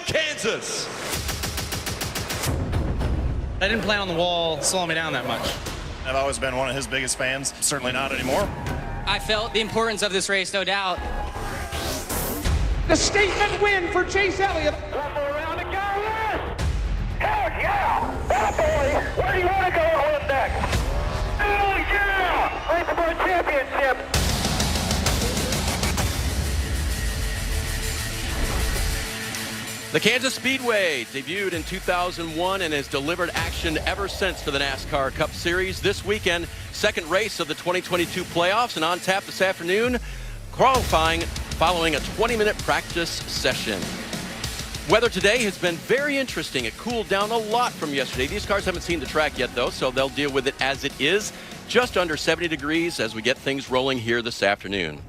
Kansas. I didn't plan on the wall slowing me down that much. I've always been one of his biggest fans. Certainly not anymore. I felt the importance of this race, no doubt. The statement win for Chase Elliott. One more round to go, yes! Heck yeah! That boy! Where do you want to go and win next? Oh yeah! Race for a championship! The Kansas Speedway debuted in 2001 and has delivered action ever since for the NASCAR Cup Series. This weekend, second race of the 2022 playoffs, and on tap this afternoon, qualifying following a 20-minute practice session. Weather today has been very interesting. It cooled down a lot from yesterday. These cars haven't seen the track yet, though, so they'll deal with it as it is. Just under 70 degrees as we get things rolling here this afternoon.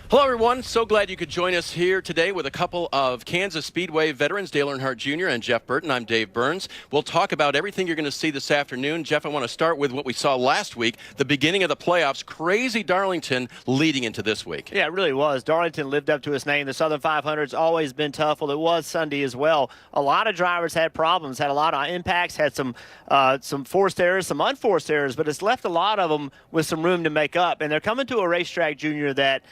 Hello, everyone. So glad you could join us here today with a couple of Kansas Speedway veterans, Dale Earnhardt Jr. and Jeff Burton. I'm Dave Burns. We'll talk about everything you're going to see this afternoon. Jeff, I want to start with what we saw last week, the beginning of the playoffs. Crazy Darlington leading into this week. Yeah, it really was. Darlington lived up to its name. The Southern 500's always been tough. Well, it was Sunday as well. A lot of drivers had problems, had a lot of impacts, had some forced errors, some unforced errors, but it's left a lot of them with some room to make up. And they're coming to a racetrack, Junior, that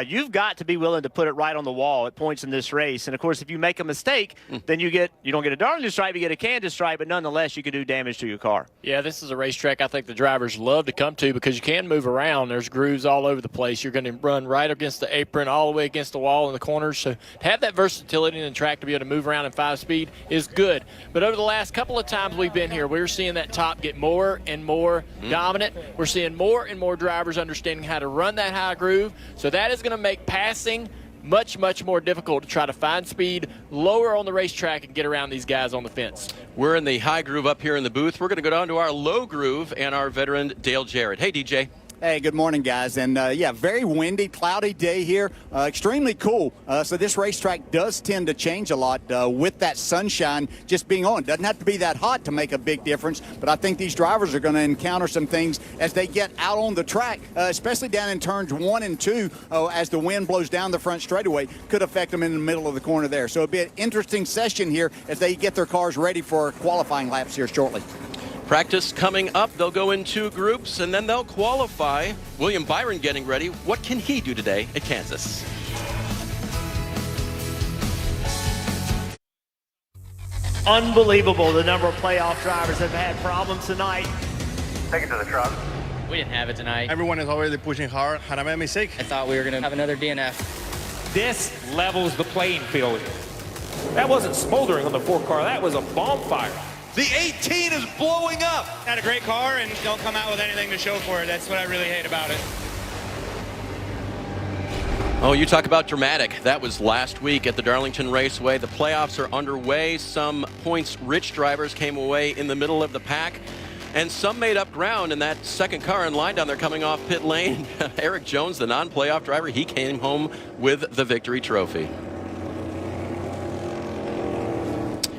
you've got to be willing to put it right on the wall at points in this race. And, of course, if you make a mistake, then you don't get a Darlington stripe, you get a Kansas stripe, but nonetheless you can do damage to your car. Yeah, this is a racetrack I think the drivers love to come to because you can move around. There's grooves all over the place. You're going to run right against the apron, all the way against the wall in the corners. So to have that versatility in the track to be able to move around in 5-speed is good. But over the last couple of times we've been here, we're seeing that top get more and more dominant. We're seeing more and more drivers understanding how to run that high groove. So that is going to make passing much, much more difficult to try to find speed lower on the racetrack and get around these guys on the fence. We're in the high groove up here in the booth. We're going to go down to our low groove and our veteran Dale Jarrett. Hey, DJ. Hey, good morning, guys. And, yeah, very windy, cloudy day here. Extremely cool. So this racetrack does tend to change a lot with that sunshine just being on. Doesn't have to be that hot to make a big difference, but I think these drivers are going to encounter some things as they get out on the track, especially down in turns 1 and 2 as the wind blows down the front straightaway. Could affect them in the middle of the corner there. So it'll be an interesting session here as they get their cars ready for qualifying laps here shortly. Practice coming up. They'll go in 2 groups, and then they'll qualify. William Byron getting ready. What can he do today at Kansas? Unbelievable the number of playoff drivers that have had problems tonight. Take it to the truck. We didn't have it tonight. Everyone is already pushing hard, and I made a mistake. I thought we were going to have another DNF. This levels the playing field. That wasn't smoldering on the 4 car. That was a bonfire. The 18 is blowing up. Had a great car and don't come out with anything to show for it. That's what I really hate about it. Oh, you talk about dramatic. That was last week at the Darlington Raceway. The playoffs are underway. Some points-rich drivers came away in the middle of the pack, and some made up ground in that second car in line down there coming off pit lane. Eric Jones, the non-playoff driver, he came home with the victory trophy.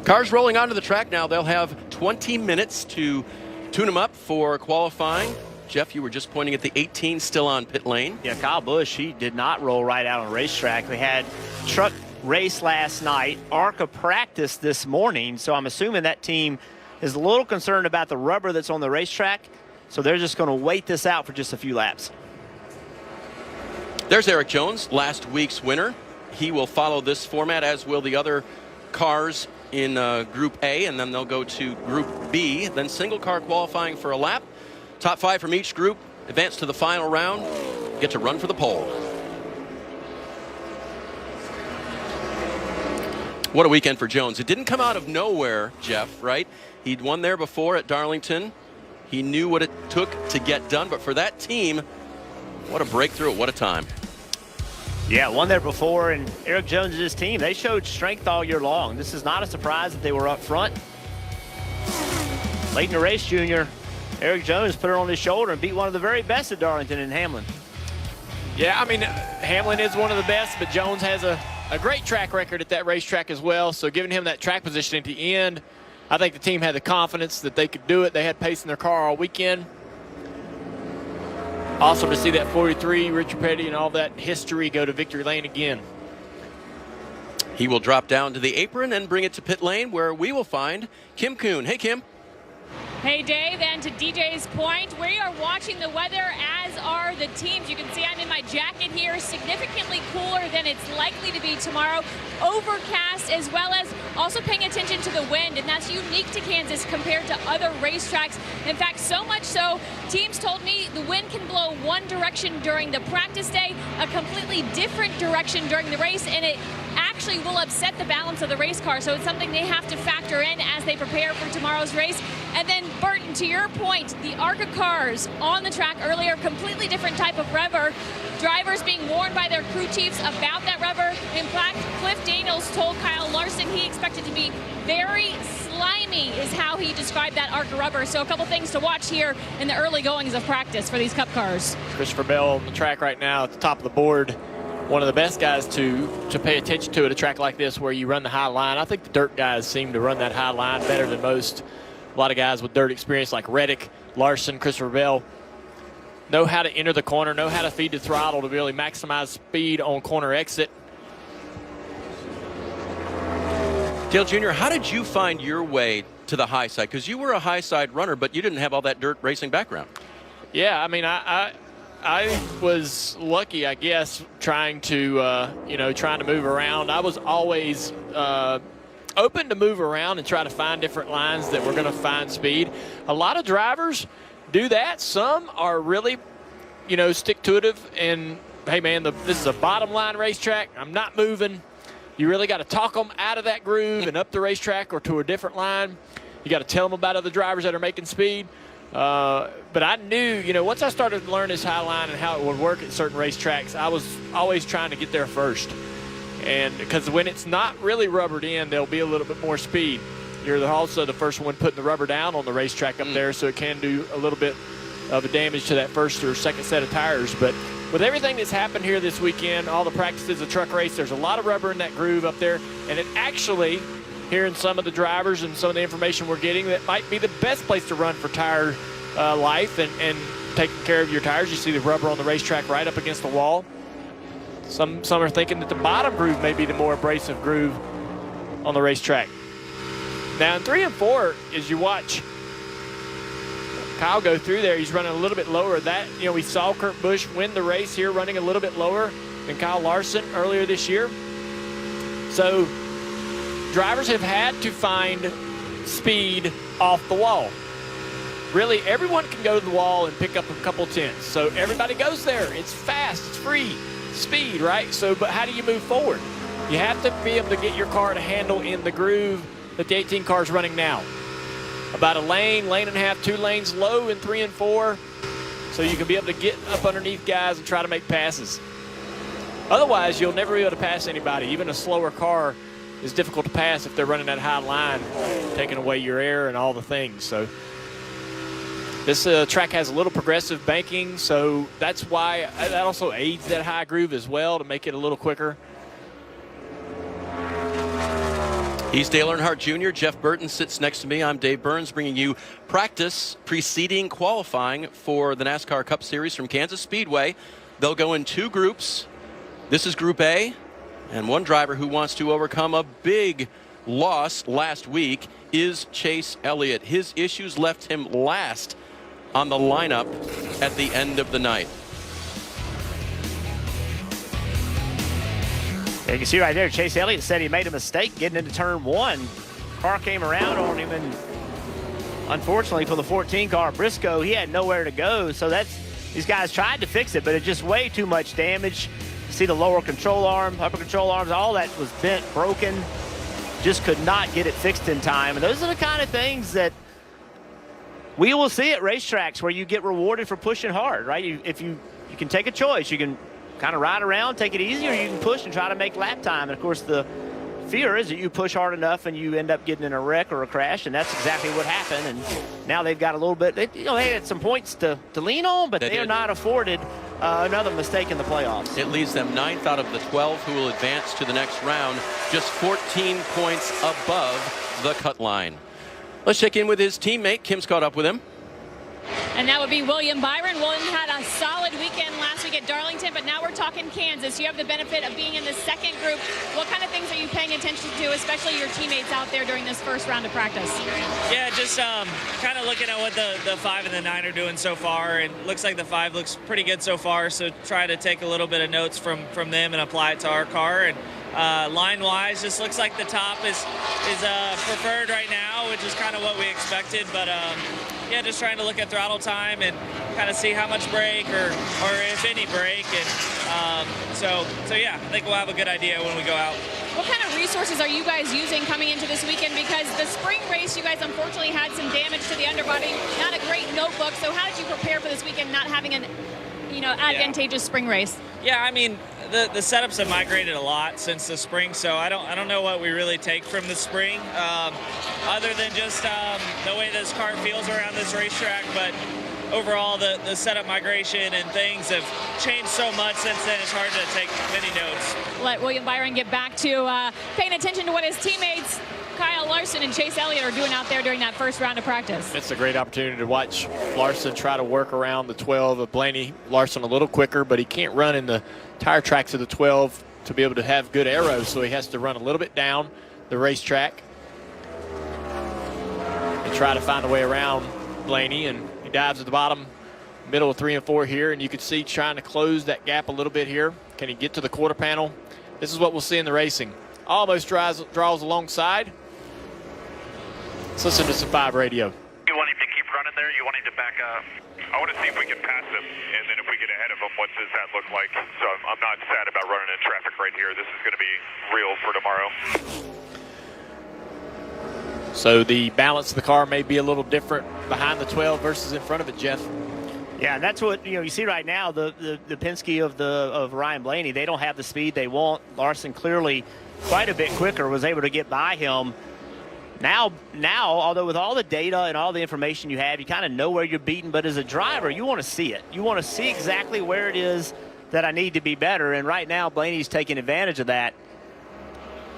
Cars rolling onto the track now. They'll have 20 minutes to tune them up for qualifying. Jeff, you were just pointing at the 18 still on pit lane. Yeah, Kyle Busch, he did not roll right out on the racetrack. We had truck race last night, ARCA practice this morning, so I'm assuming that team is a little concerned about the rubber that's on the racetrack, so they're just going to wait this out for just a few laps. There's Eric Jones, last week's winner. He will follow this format, as will the other cars in Group A, and then they'll go to Group B, then single car qualifying for a lap. Top 5 from each group advance to the final round, get to run for the pole. What a weekend for Jones. It didn't come out of nowhere, Jeff, right? He'd won there before at Darlington. He knew what it took to get done, but for that team, what a breakthrough, what a time. Yeah, won there before, and Eric Jones and his team, they showed strength all year long. This is not a surprise that they were up front. Late in the race, Junior, Eric Jones put it on his shoulder and beat one of the very best at Darlington in Hamlin. Yeah, I mean, Hamlin is one of the best, but Jones has a great track record at that racetrack as well. So giving him that track position at the end, I think the team had the confidence that they could do it. They had pace in their car all weekend. Awesome to see that 43, Richard Petty, and all that history go to victory lane again. He will drop down to the apron and bring it to pit lane, where we will find Kim Kuhn. Hey, Kim. Hey, Dave, and to DJ's point, we are watching the weather, as are the teams. You can see I'm in my jacket here, significantly cooler than it's likely to be tomorrow. Overcast, as well as also paying attention to the wind, and that's unique to Kansas compared to other racetracks. In fact, so much so, teams told me the wind can blow one direction during the practice day, a completely different direction during the race, and it actually will upset the balance of the race car. So it's something they have to factor in as they prepare for tomorrow's race. And then, Burton, to your point, the ARCA cars on the track earlier, completely different type of rubber. Drivers being warned by their crew chiefs about that rubber. In fact, Cliff Daniels told Kyle Larson he expected to be very slimy, is how he described that ARCA rubber. So a couple things to watch here in the early goings of practice for these Cup cars. Christopher Bell on the track right now at the top of the board. One of the best guys to pay attention to at a track like this where you run the high line. I think the dirt guys seem to run that high line better than most. A lot of guys with dirt experience like Reddick, Larson, Christopher Bell know how to enter the corner, know how to feed the throttle to really maximize speed on corner exit. Dale Jr., how did you find your way to the high side? Because you were a high side runner, but you didn't have all that dirt racing background. Yeah, I mean, I was lucky, I guess, trying to move around. I was always open to move around and try to find different lines that were going to find speed. A lot of drivers do that. Some are really, stick-to-itive and, hey, man, this is a bottom line racetrack. I'm not moving. You really got to talk them out of that groove and up the racetrack or to a different line. You got to tell them about other drivers that are making speed. But I knew, once I started to learn this high line and how it would work at certain racetracks, I was always trying to get there first. And because when it's not really rubbered in, there'll be a little bit more speed. You're also the first one putting the rubber down on the racetrack up there, so it can do a little bit of a damage to that first or second set of tires. But with everything that's happened here this weekend, all the practices, the truck race, there's a lot of rubber in that groove up there. And it actually, hearing some of the drivers and some of the information we're getting, that might be the best place to run for tire life and taking care of your tires. You see the rubber on the racetrack right up against the wall. Some are thinking that the bottom groove may be the more abrasive groove on the racetrack. Now in 3 and 4, as you watch Kyle go through there, he's running a little bit lower. That, we saw Kurt Busch win the race here running a little bit lower than Kyle Larson earlier this year. So drivers have had to find speed off the wall. Really, everyone can go to the wall and pick up a couple tenths. So everybody goes there. It's fast, it's free, speed, right? So, but how do you move forward? You have to be able to get your car to handle in the groove that the 18 car is running now. About a lane and a half, 2 lanes low in 3 and 4. So you can be able to get up underneath guys and try to make passes. Otherwise, you'll never be able to pass anybody. Even a slower car is difficult to pass if they're running that high line, taking away your air and all the things. So this track has a little progressive banking, so that's why that also aids that high groove as well to make it a little quicker. He's Dale Earnhardt Jr. Jeff Burton sits next to me. I'm Dave Burns, bringing you practice preceding qualifying for the NASCAR Cup Series from Kansas Speedway. They'll go in 2 groups. This is Group A, and one driver who wants to overcome a big loss last week is Chase Elliott. His issues left him last on the lineup at the end of the night. You can see right there, Chase Elliott said he made a mistake getting into turn 1. Car came around on him, and unfortunately for the 14 car, Briscoe, he had nowhere to go. So these guys tried to fix it, but it just way too much damage. You see the lower control arm, upper control arms, all that was bent, broken. Just could not get it fixed in time. And those are the kind of things that we will see at racetracks where you get rewarded for pushing hard, right? If you can take a choice. You can kind of ride around, take it easy, or you can push and try to make lap time. And of course, the fear is that you push hard enough and you end up getting in a wreck or a crash, and that's exactly what happened. And now they've got a little bit, they had some points to lean on, but they are not afforded another mistake in the playoffs. It leaves them 9th out of the 12 who will advance to the next round, just 14 points above the cut line. Let's check in with his teammate. Kim's caught up with him. And that would be William Byron. William had a solid weekend last week at Darlington, but now we're talking Kansas. You have the benefit of being in the second group. What kind of things are you paying attention to, especially your teammates out there during this first round of practice? Yeah, just kind of looking at what the 5 and the 9 are doing so far, and looks like the 5 looks pretty good so far, so try to take a little bit of notes from them and apply it to our car. And line-wise, just looks like the top is preferred right now, which is kind of what we expected. But yeah, just trying to look at throttle time and kind of see how much brake or if any brake. And so yeah, I think we'll have a good idea when we go out. What kind of resources are you guys using coming into this weekend? Because the spring race, you guys unfortunately had some damage to the underbody, not a great notebook. So how did you prepare for this weekend, not having an advantageous spring race? Yeah, I mean, the setups have migrated a lot since the spring, so I don't know what we really take from the spring, other than just the way this car feels around this racetrack. But overall, the setup migration and things have changed so much since then, it's hard to take many notes. Let William Byron get back to paying attention to what his teammates Kyle Larson and Chase Elliott are doing out there during that first round of practice. It's a great opportunity to watch Larson try to work around the 12 of Blaney. Larson a little quicker, but he can't run in the tire tracks of the 12 to be able to have good arrows, so he has to run a little bit down the racetrack and try to find a way around Blaney. And he dives at the bottom, middle of 3 and 4 here, and you can see trying to close that gap a little bit here. Can he get to the quarter panel? This is what we'll see in the racing. Almost draws alongside. Let's listen to some 5 radio. You want him to keep running there? You want him to back up? I want to see if we can pass him, and then if we get ahead of him, what does that look like? So I'm not sad about running in traffic right here. This is going to be real for tomorrow. So the balance of the car may be a little different behind the 12 versus in front of it, Jeff. Yeah, and that's what you see right now. The Penske of Ryan Blaney, they don't have the speed they want. Larson clearly quite a bit quicker, was able to get by him. Now, although with all the data and all the information you have, you kind of know where you're beaten. But as a driver, you want to see it. You want to see exactly where it is that I need to be better. And right now, Blaney's taking advantage of that.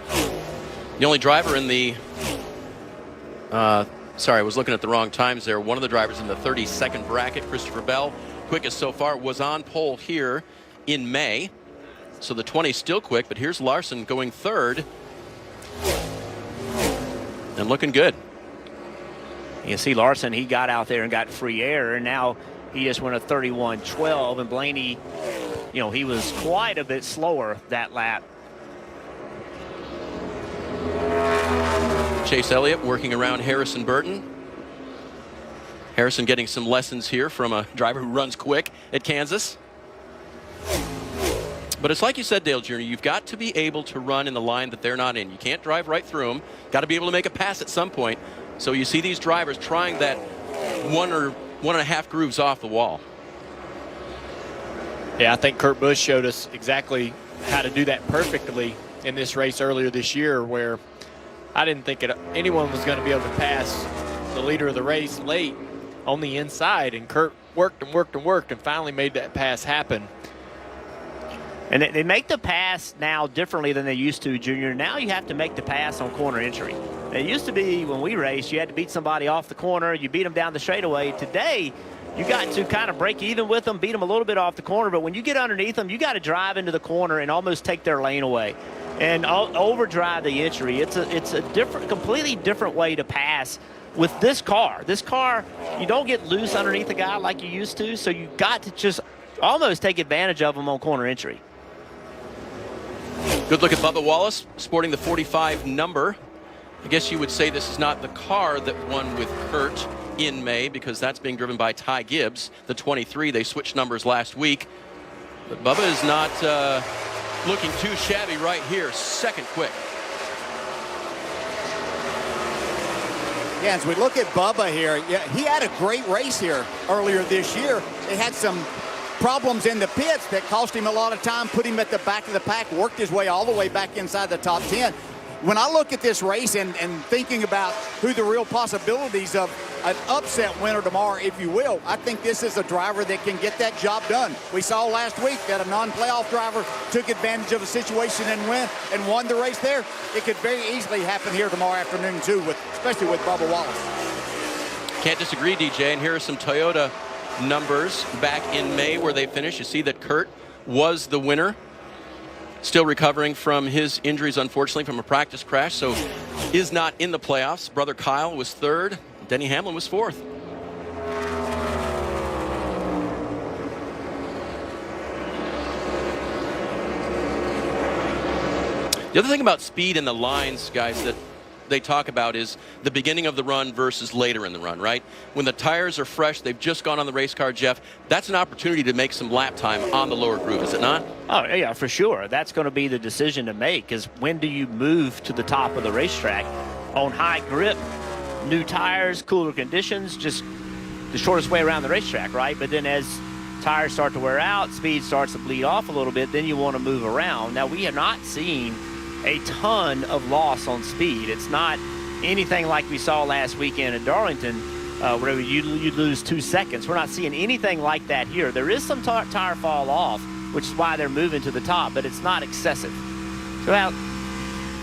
The only driver in the sorry, I was looking at the wrong times there. One of the drivers in the 32nd bracket, Christopher Bell, quickest so far, was on pole here in May. So the 20 still quick, but here's Larson going 3rd. And looking good. You can see Larson, he got out there and got free air, and now he just went a 31.12, and Blaney, he was quite a bit slower that lap. Chase Elliott working around Harrison Burton. Harrison getting some lessons here from a driver who runs quick at Kansas. But it's like you said, Dale Jr., you've got to be able to run in the line that they're not in. You can't drive right through them. Got to be able to make a pass at some point. So you see these drivers trying that 1 or 1.5 grooves off the wall. Yeah, I think Kurt Busch showed us exactly how to do that perfectly in this race earlier this year, where I didn't think anyone was going to be able to pass the leader of the race late on the inside. And Kurt worked and worked and worked and finally made that pass happen. And they make the pass now differently than they used to, Junior. Now you have to make the pass on corner entry. It used to be when we raced, you had to beat somebody off the corner, you beat them down the straightaway. Today, you got to kind of break even with them, beat them a little bit off the corner, but when you get underneath them, you got to drive into the corner and almost take their lane away and overdrive the entry. It's a different, completely different way to pass with this car. This car, you don't get loose underneath the guy like you used to, so you got to just almost take advantage of them on corner entry. Good look at Bubba Wallace sporting the 45 number. I guess you would say this is not the car that won with Kurt in May, because that's being driven by Ty Gibbs, the 23. They switched numbers last week. But Bubba is not looking too shabby right here. 2nd quick. Yeah, as we look at Bubba here, yeah, he had a great race here earlier this year. They had some problems in the pits that cost him a lot of time, put him at the back of the pack, worked his way all the way back inside the top 10. When I look at this race and thinking about who the real possibilities of an upset winner tomorrow, if you will, I think this is a driver that can get that job done. We saw last week that a non-playoff driver took advantage of a situation and won the race there. It could very easily happen here tomorrow afternoon too, especially with Bubba Wallace. Can't disagree, DJ. And here are some Toyota numbers back in May where they finished. You see that Kurt was the winner. Still recovering from his injuries, unfortunately, from a practice crash, so is not in the playoffs. Brother Kyle was third. Denny Hamlin was fourth. The other thing about speed in the lines, guys, that they talk about is the beginning of the run versus later in the run, right? When the tires are fresh, they've just gone on the race car, Jeff, that's an opportunity to make some lap time on the lower groove, is it not? Oh, yeah, for sure. That's going to be the decision to make, is when do you move to the top of the racetrack? On high grip, new tires, cooler conditions, just the shortest way around the racetrack, right? But then as tires start to wear out, speed starts to bleed off a little bit, then you want to move around. Now, we have not seen a ton of loss on speed. It's not anything like we saw last weekend in Darlington, where you'd lose 2 seconds. We're not seeing anything like that here. There is some tire fall off, which is why they're moving to the top, but it's not excessive. So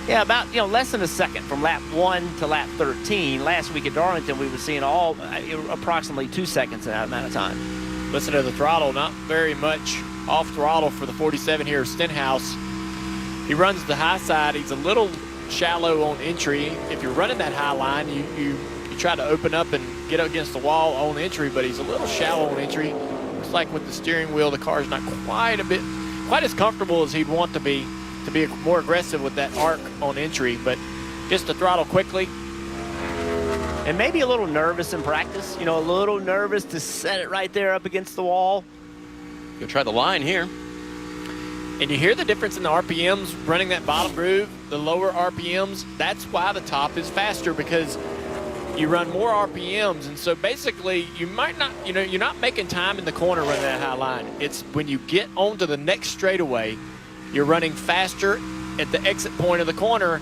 about less than a second from lap 1 to lap 13. Last week at Darlington, we were seeing approximately 2 seconds in that amount of time. Listen to the throttle, not very much off throttle for the 47 here, Stenhouse. He runs the high side. He's a little shallow on entry. If you're running that high line, you try to open up and get up against the wall on entry, but he's a little shallow on entry. Looks like with the steering wheel, the car's not quite as comfortable as he'd want to be more aggressive with that arc on entry, but just to throttle quickly. And maybe a little nervous in practice, a little nervous to set it right there up against the wall. Go try the line here. And you hear the difference in the RPMs running that bottom groove, the lower RPMs. That's why the top is faster, because you run more RPMs. And so basically you might not, you're not making time in the corner running that high line. It's when you get onto the next straightaway, you're running faster at the exit point of the corner,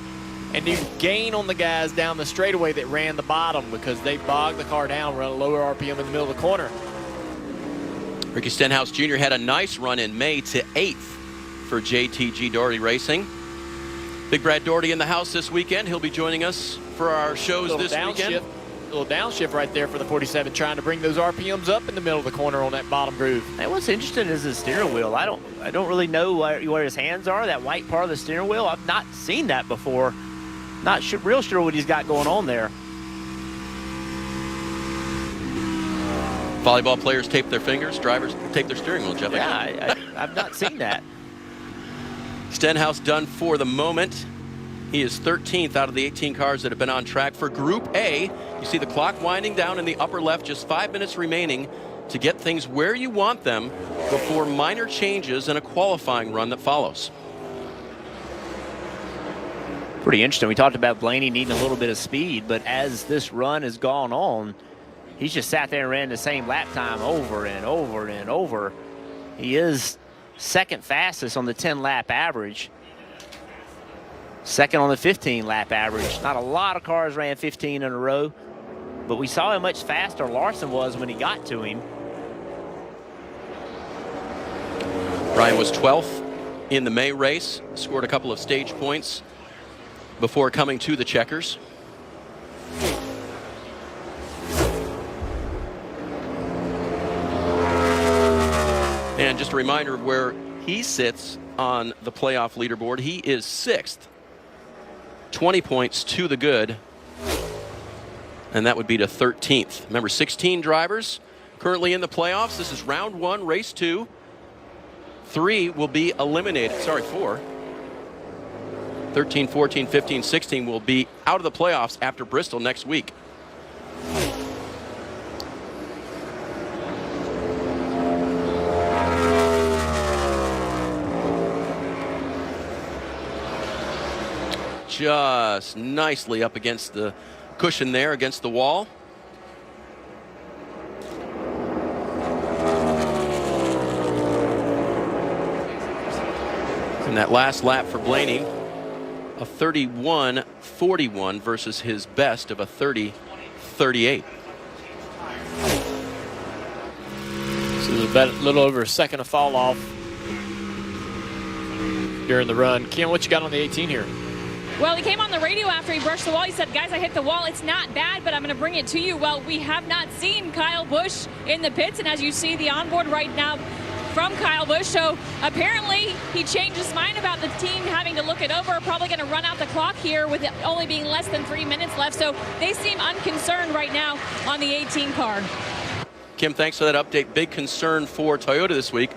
and you gain on the guys down the straightaway that ran the bottom because they bogged the car down, run a lower RPM in the middle of the corner. Ricky Stenhouse Jr. had a nice run in May to 8th. For JTG Doherty Racing. Big Brad Doherty in the house this weekend. He'll be joining us for our shows this weekend. A little downshift right there for the 47, trying to bring those RPMs up in the middle of the corner on that bottom groove. And what's interesting is the steering wheel. I don't really know where his hands are, that white part of the steering wheel. I've not seen that before. Not real sure what he's got going on there. Volleyball players tape their fingers, drivers tape their steering wheel, Jeff. Yeah, I've not seen that. Stenhouse done for the moment. He is 13th out of the 18 cars that have been on track for Group A. You see the clock winding down in the upper left, just 5 minutes remaining to get things where you want them before minor changes and a qualifying run that follows. Pretty interesting. We talked about Blaney needing a little bit of speed, but as this run has gone on, he's just sat there and ran the same lap time over and over and over. He is second fastest on the 10-lap average. Second on the 15-lap average. Not a lot of cars ran 15 in a row, but we saw how much faster Larson was when he got to him. Ryan was 12th in the May race, scored a couple of stage points before coming to the checkers. And just a reminder of where he sits on the playoff leaderboard. He is 6th. 20 points to the good. And that would be to 13th. Remember, 16 drivers currently in the playoffs. This is round 1, race 2. 3 will be eliminated. Sorry, 4. 13, 14, 15, 16 will be out of the playoffs after Bristol next week. Just nicely up against the cushion there, against the wall. And that last lap for Blaney, a 31.41 versus his best of a 30.38. This is a little over a second of fall off during the run. Ken, what you got on the 18 here? Well, he came on the radio after he brushed the wall. He said, guys, I hit the wall. It's not bad, but I'm going to bring it to you. Well, we have not seen Kyle Busch in the pits, and as you see the onboard right now from Kyle Busch, so apparently he changed his mind about the team having to look it over, probably going to run out the clock here with it only being less than 3 minutes left, so they seem unconcerned right now on the 18 car. Kim, thanks for that update. Big concern for Toyota this week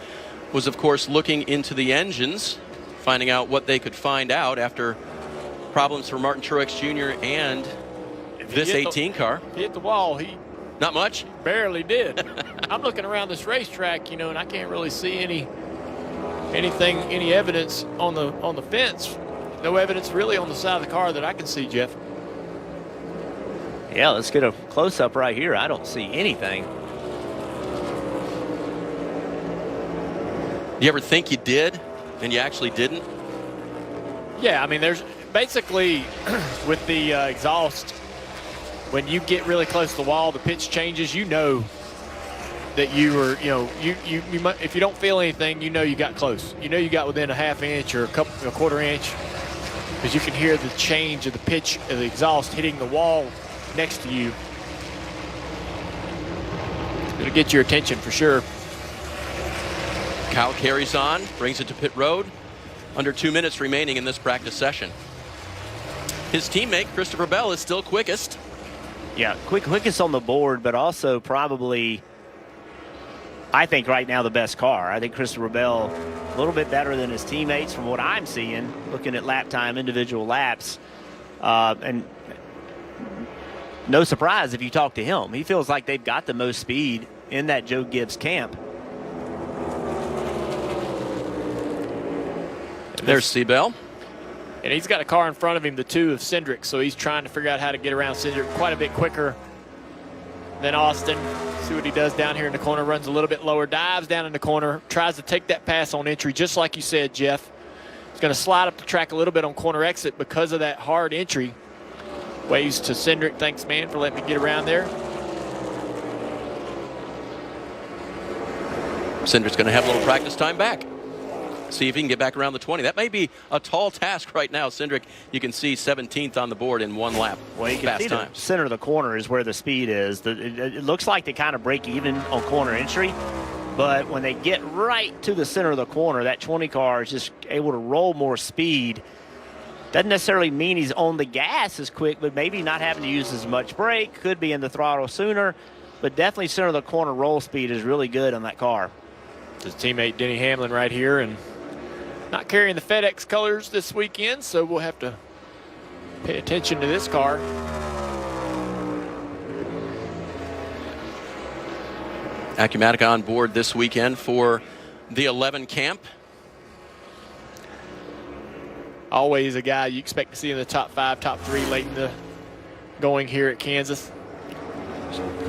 was, of course, looking into the engines, finding out what they could find out after problems for Martin Truex Jr. and this 18 car. He hit the wall. He not much. Barely did. I'm looking around this racetrack, and I can't really see any evidence on the fence. No evidence really on the side of the car that I can see, Jeff. Yeah, let's get a close-up right here. I don't see anything. You ever think you did and you actually didn't? Yeah, I mean, there's basically with the exhaust, when you get really close to the wall, the pitch changes. You know that you were, if you don't feel anything, you got close. You got within a half inch or a quarter inch, because you can hear the change of the pitch of the exhaust hitting the wall next to you. It'll get your attention for sure. Kyle carries on, brings it to pit road. Under 2 minutes remaining in this practice session. His teammate, Christopher Bell, is still quickest. Yeah, quickest on the board, but also probably, I think right now, the best car. I think Christopher Bell a little bit better than his teammates from what I'm seeing, looking at lap time, individual laps. And no surprise if you talk to him. He feels like they've got the most speed in that Joe Gibbs camp. There's Seabell. And he's got a car in front of him, the two of Cindric, so he's trying to figure out how to get around Cindric quite a bit quicker than Austin. See what he does down here in the corner, runs a little bit lower, dives down in the corner, tries to take that pass on entry, just like you said, Jeff. He's going to slide up the track a little bit on corner exit because of that hard entry. Waves to Cindric, thanks, man, for letting me get around there. Cindric's going to have a little practice time back. See if he can get back around the 20. That may be a tall task right now. Cindric, you can see 17th on the board in 1 lap. Well, you can see the center of the corner is where the speed is. It looks like they kind of break even on corner entry, but when they get right to the center of the corner, that 20 car is just able to roll more speed. Doesn't necessarily mean he's on the gas as quick, but maybe not having to use as much brake, could be in the throttle sooner, but definitely center of the corner roll speed is really good on that car. His teammate Denny Hamlin right here, and not carrying the FedEx colors this weekend, so we'll have to pay attention to this car. Acumatica on board this weekend for the 11 camp. Always a guy you expect to see in the top 5, top 3 late in the going here at Kansas.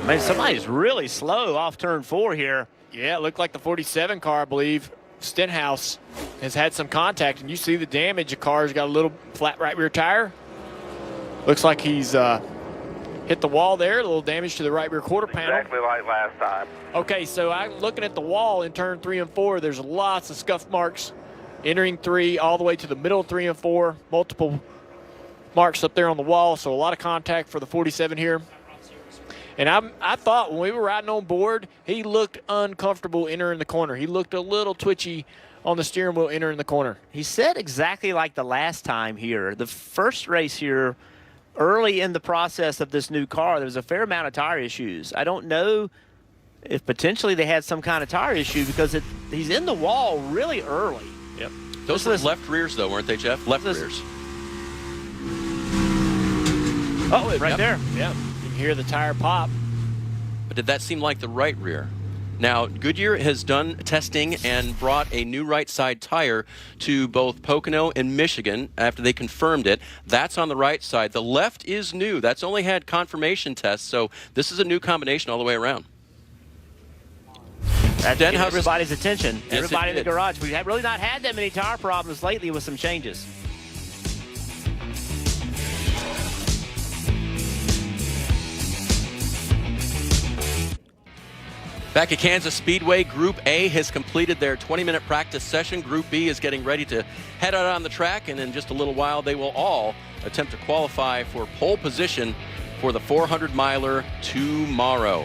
Man, somebody's really slow off turn 4 here. Yeah, it looked like the 47 car, I believe. Stenhouse has had some contact, and you see the damage. The car's got a little flat right rear tire. Looks like he's hit the wall there, a little damage to the right rear quarter panel. Exactly like last time. Okay, so I'm looking at the wall in turn 3 and 4. There's lots of scuff marks entering 3 all the way to the middle of 3 and 4. Multiple marks up there on the wall, so a lot of contact for the 47 here. And I thought when we were riding on board, he looked uncomfortable entering the corner. He looked a little twitchy on the steering wheel entering the corner. He said exactly like the last time here. The first race here, early in the process of this new car, there was a fair amount of tire issues. I don't know if potentially they had some kind of tire issue because he's in the wall really early. Yep. Those were left rears, though, weren't they, Jeff? Left rears. Oh, right there. Yeah. Hear the tire pop. But did that seem like the right rear? Now, Goodyear has done testing and brought a new right side tire to both Pocono and Michigan after they confirmed it. That's on the right side. The left is new. That's only had confirmation tests, so this is a new combination all the way around. That's getting everybody's attention. Yes, everybody in the garage. We have really not had that many tire problems lately with some changes. Back at Kansas Speedway, Group A has completed their 20-minute practice session. Group B is getting ready to head out on the track, and in just a little while, they will all attempt to qualify for pole position for the 400-miler tomorrow.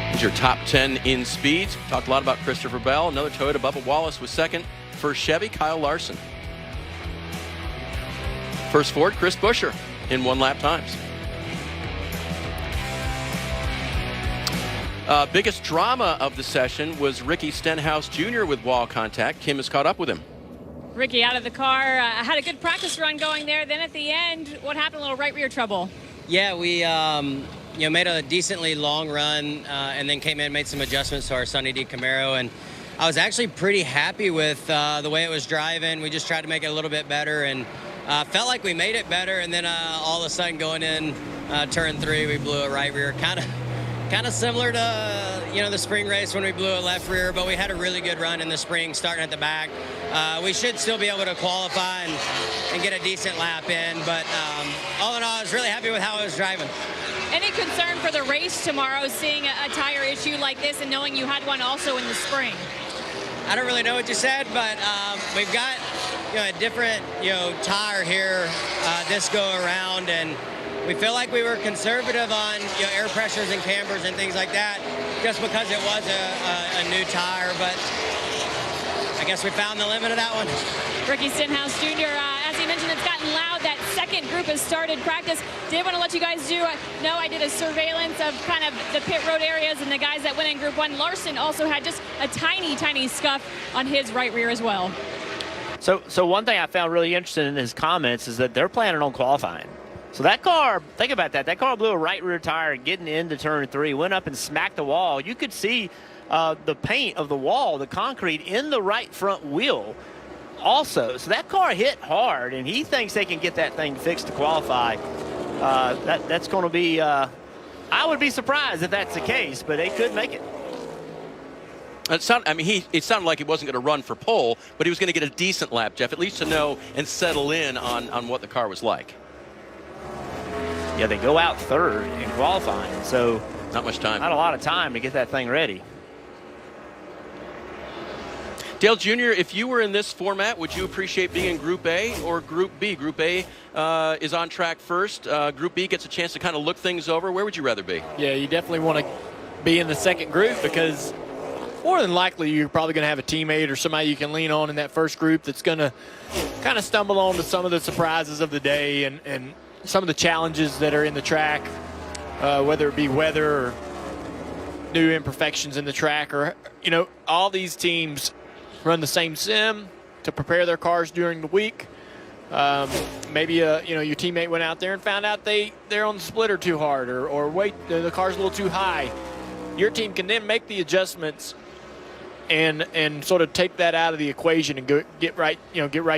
Here's your top 10 in speeds. We talked a lot about Christopher Bell. Another Toyota, Bubba Wallace was second. First Chevy, Kyle Larson. First Ford, Chris Buescher in one-lap times. Biggest drama of the session was Ricky Stenhouse Jr. with wall contact. Kim has caught up with him. Ricky out of the car, had a good practice run going there. Then at the end, what happened? A little right rear trouble. Yeah, we made a decently long run and then came in and made some adjustments to our Sunny D Camaro. And I was actually pretty happy with the way it was driving. We just tried to make it a little bit better and felt like we made it better. And then all of a sudden going in turn 3, we blew a right rear. Kind of similar to, the spring race when we blew a left rear, but we had a really good run in the spring starting at the back. We should still be able to qualify and get a decent lap in, but all in all, I was really happy with how I was driving. Any concern for the race tomorrow, seeing a tire issue like this and knowing you had one also in the spring? I don't really know what you said, but we've got a different tire here this go around, and we feel like we were conservative on air pressures and cambers and things like that just because it was a new tire, but I guess we found the limit of that one. Ricky Stenhouse Jr., as he mentioned, it's gotten loud. That second group has started practice. Did want to let you guys know I did a surveillance of kind of the pit road areas and the guys that went in Group 1. Larson also had just a tiny scuff on his right rear as well. So one thing I found really interesting in his comments is that they're planning on qualifying. So that car, think about that. That car blew a right rear tire getting into turn 3, went up and smacked the wall. You could see the paint of the wall, the concrete in the right front wheel also. So that car hit hard, and he thinks they can get that thing fixed to qualify. That's going to be, I would be surprised if that's the case, but they could make it. It sounded like he wasn't going to run for pole, but he was going to get a decent lap, Jeff, at least to know and settle in on what the car was like. Yeah, they go out third in qualifying, so not much time. Not a lot of time to get that thing ready. Dale Jr., if you were in this format, would you appreciate being in Group A or Group B? Group A is on track first. Group B gets a chance to kind of look things over. Where would you rather be? Yeah, you definitely want to be in the second group because more than likely you're probably going to have a teammate or somebody you can lean on in that first group that's going to kind of stumble on to some of the surprises of the day and some of the challenges that are in the track, whether it be weather or new imperfections in the track, or all these teams run the same sim to prepare their cars during the week. Maybe your teammate went out there and found out they're on the splitter too hard, or wait, the car's a little too high. Your team can then make the adjustments and sort of take that out of the equation and get right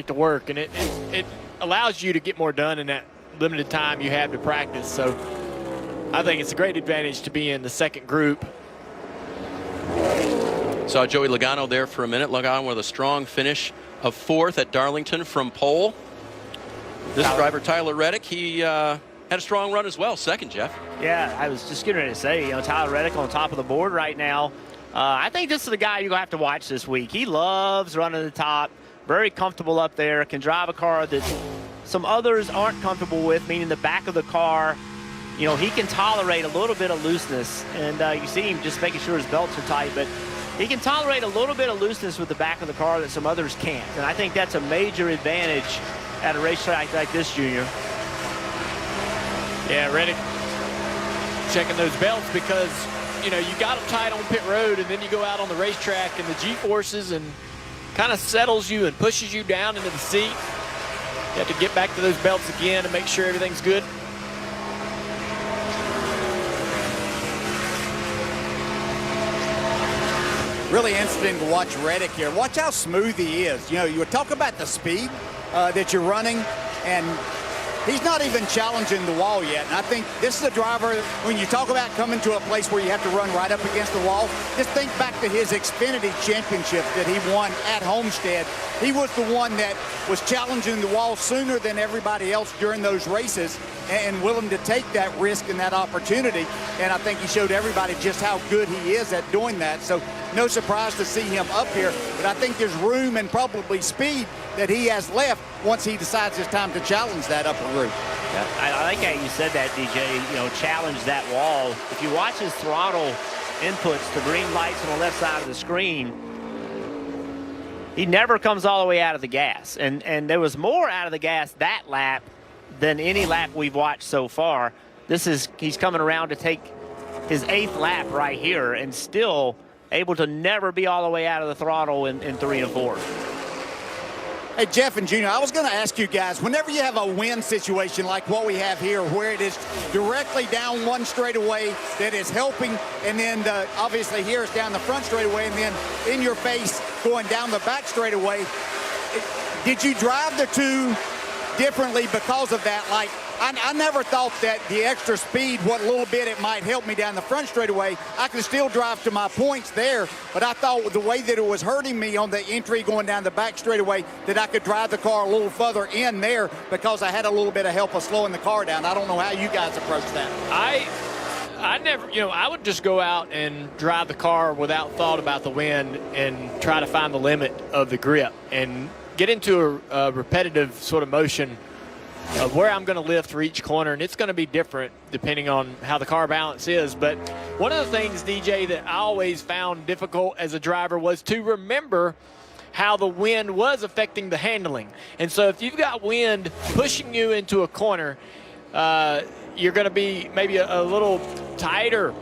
to work, and it allows you to get more done in that limited time you have to practice. So I think it's a great advantage to be in the second group. Saw Joey Logano there for a minute. Logano with a strong finish of 4th at Darlington from pole. This driver, Tyler Reddick, he had a strong run as well, 2nd, Jeff. Yeah, I was just getting ready to say, Tyler Reddick on top of the board right now. I think this is the guy you're going to have to watch this week. He loves running the top, very comfortable up there, can drive a car that some others aren't comfortable with, meaning the back of the car. He can tolerate a little bit of looseness, and you see him just making sure his belts are tight, but he can tolerate a little bit of looseness with the back of the car that some others can't, and I think that's a major advantage at a racetrack like this, Junior. Yeah, Reddick checking those belts because, you got them tight on pit road, and then you go out on the racetrack, and the G-forces and kind of settles you and pushes you down into the seat. You have to get back to those belts again and make sure everything's good. Really interesting to watch Reddick here. Watch how smooth he is. You talk about the speed that you're running, and he's not even challenging the wall yet. And I think this is a driver, when you talk about coming to a place where you have to run right up against the wall, just think back to his Xfinity championship that he won at Homestead. He was the one that was challenging the wall sooner than everybody else during those races and willing to take that risk and that opportunity. And I think he showed everybody just how good he is at doing that. So no surprise to see him up here. But I think there's room and probably speed that he has left once he decides it's time to challenge that upper roof. Yeah, I like how you said that, DJ, you know, challenge that wall. If you watch his throttle inputs, the green lights on the left side of the screen, he never comes all the way out of the gas. And there was more out of the gas that lap than any lap we've watched so far. He's coming around to take his 8th lap right here and still able to never be all the way out of the throttle in 3 and 4. Hey, Jeff and Junior, I was going to ask you guys, whenever you have a win situation like what we have here, where it is directly down one straightaway that is helping, and then obviously here it's down the front straightaway, and then in your face going down the back straightaway, did you drive the two differently because of that? Like, I never thought that the extra speed, what little bit it might help me down the front straightaway, I could still drive to my points there, but I thought the way that it was hurting me on the entry going down the back straightaway, that I could drive the car a little further in there because I had a little bit of help of slowing the car down. I don't know how you guys approach that. I never, I would just go out and drive the car without thought about the wind and try to find the limit of the grip and get into a repetitive sort of motion of where I'm going to lift for each corner, and it's going to be different depending on how the car balance is. But one of the things, DJ, that I always found difficult as a driver was to remember how the wind was affecting the handling. And so if you've got wind pushing you into a corner, you're going to be maybe a little tighter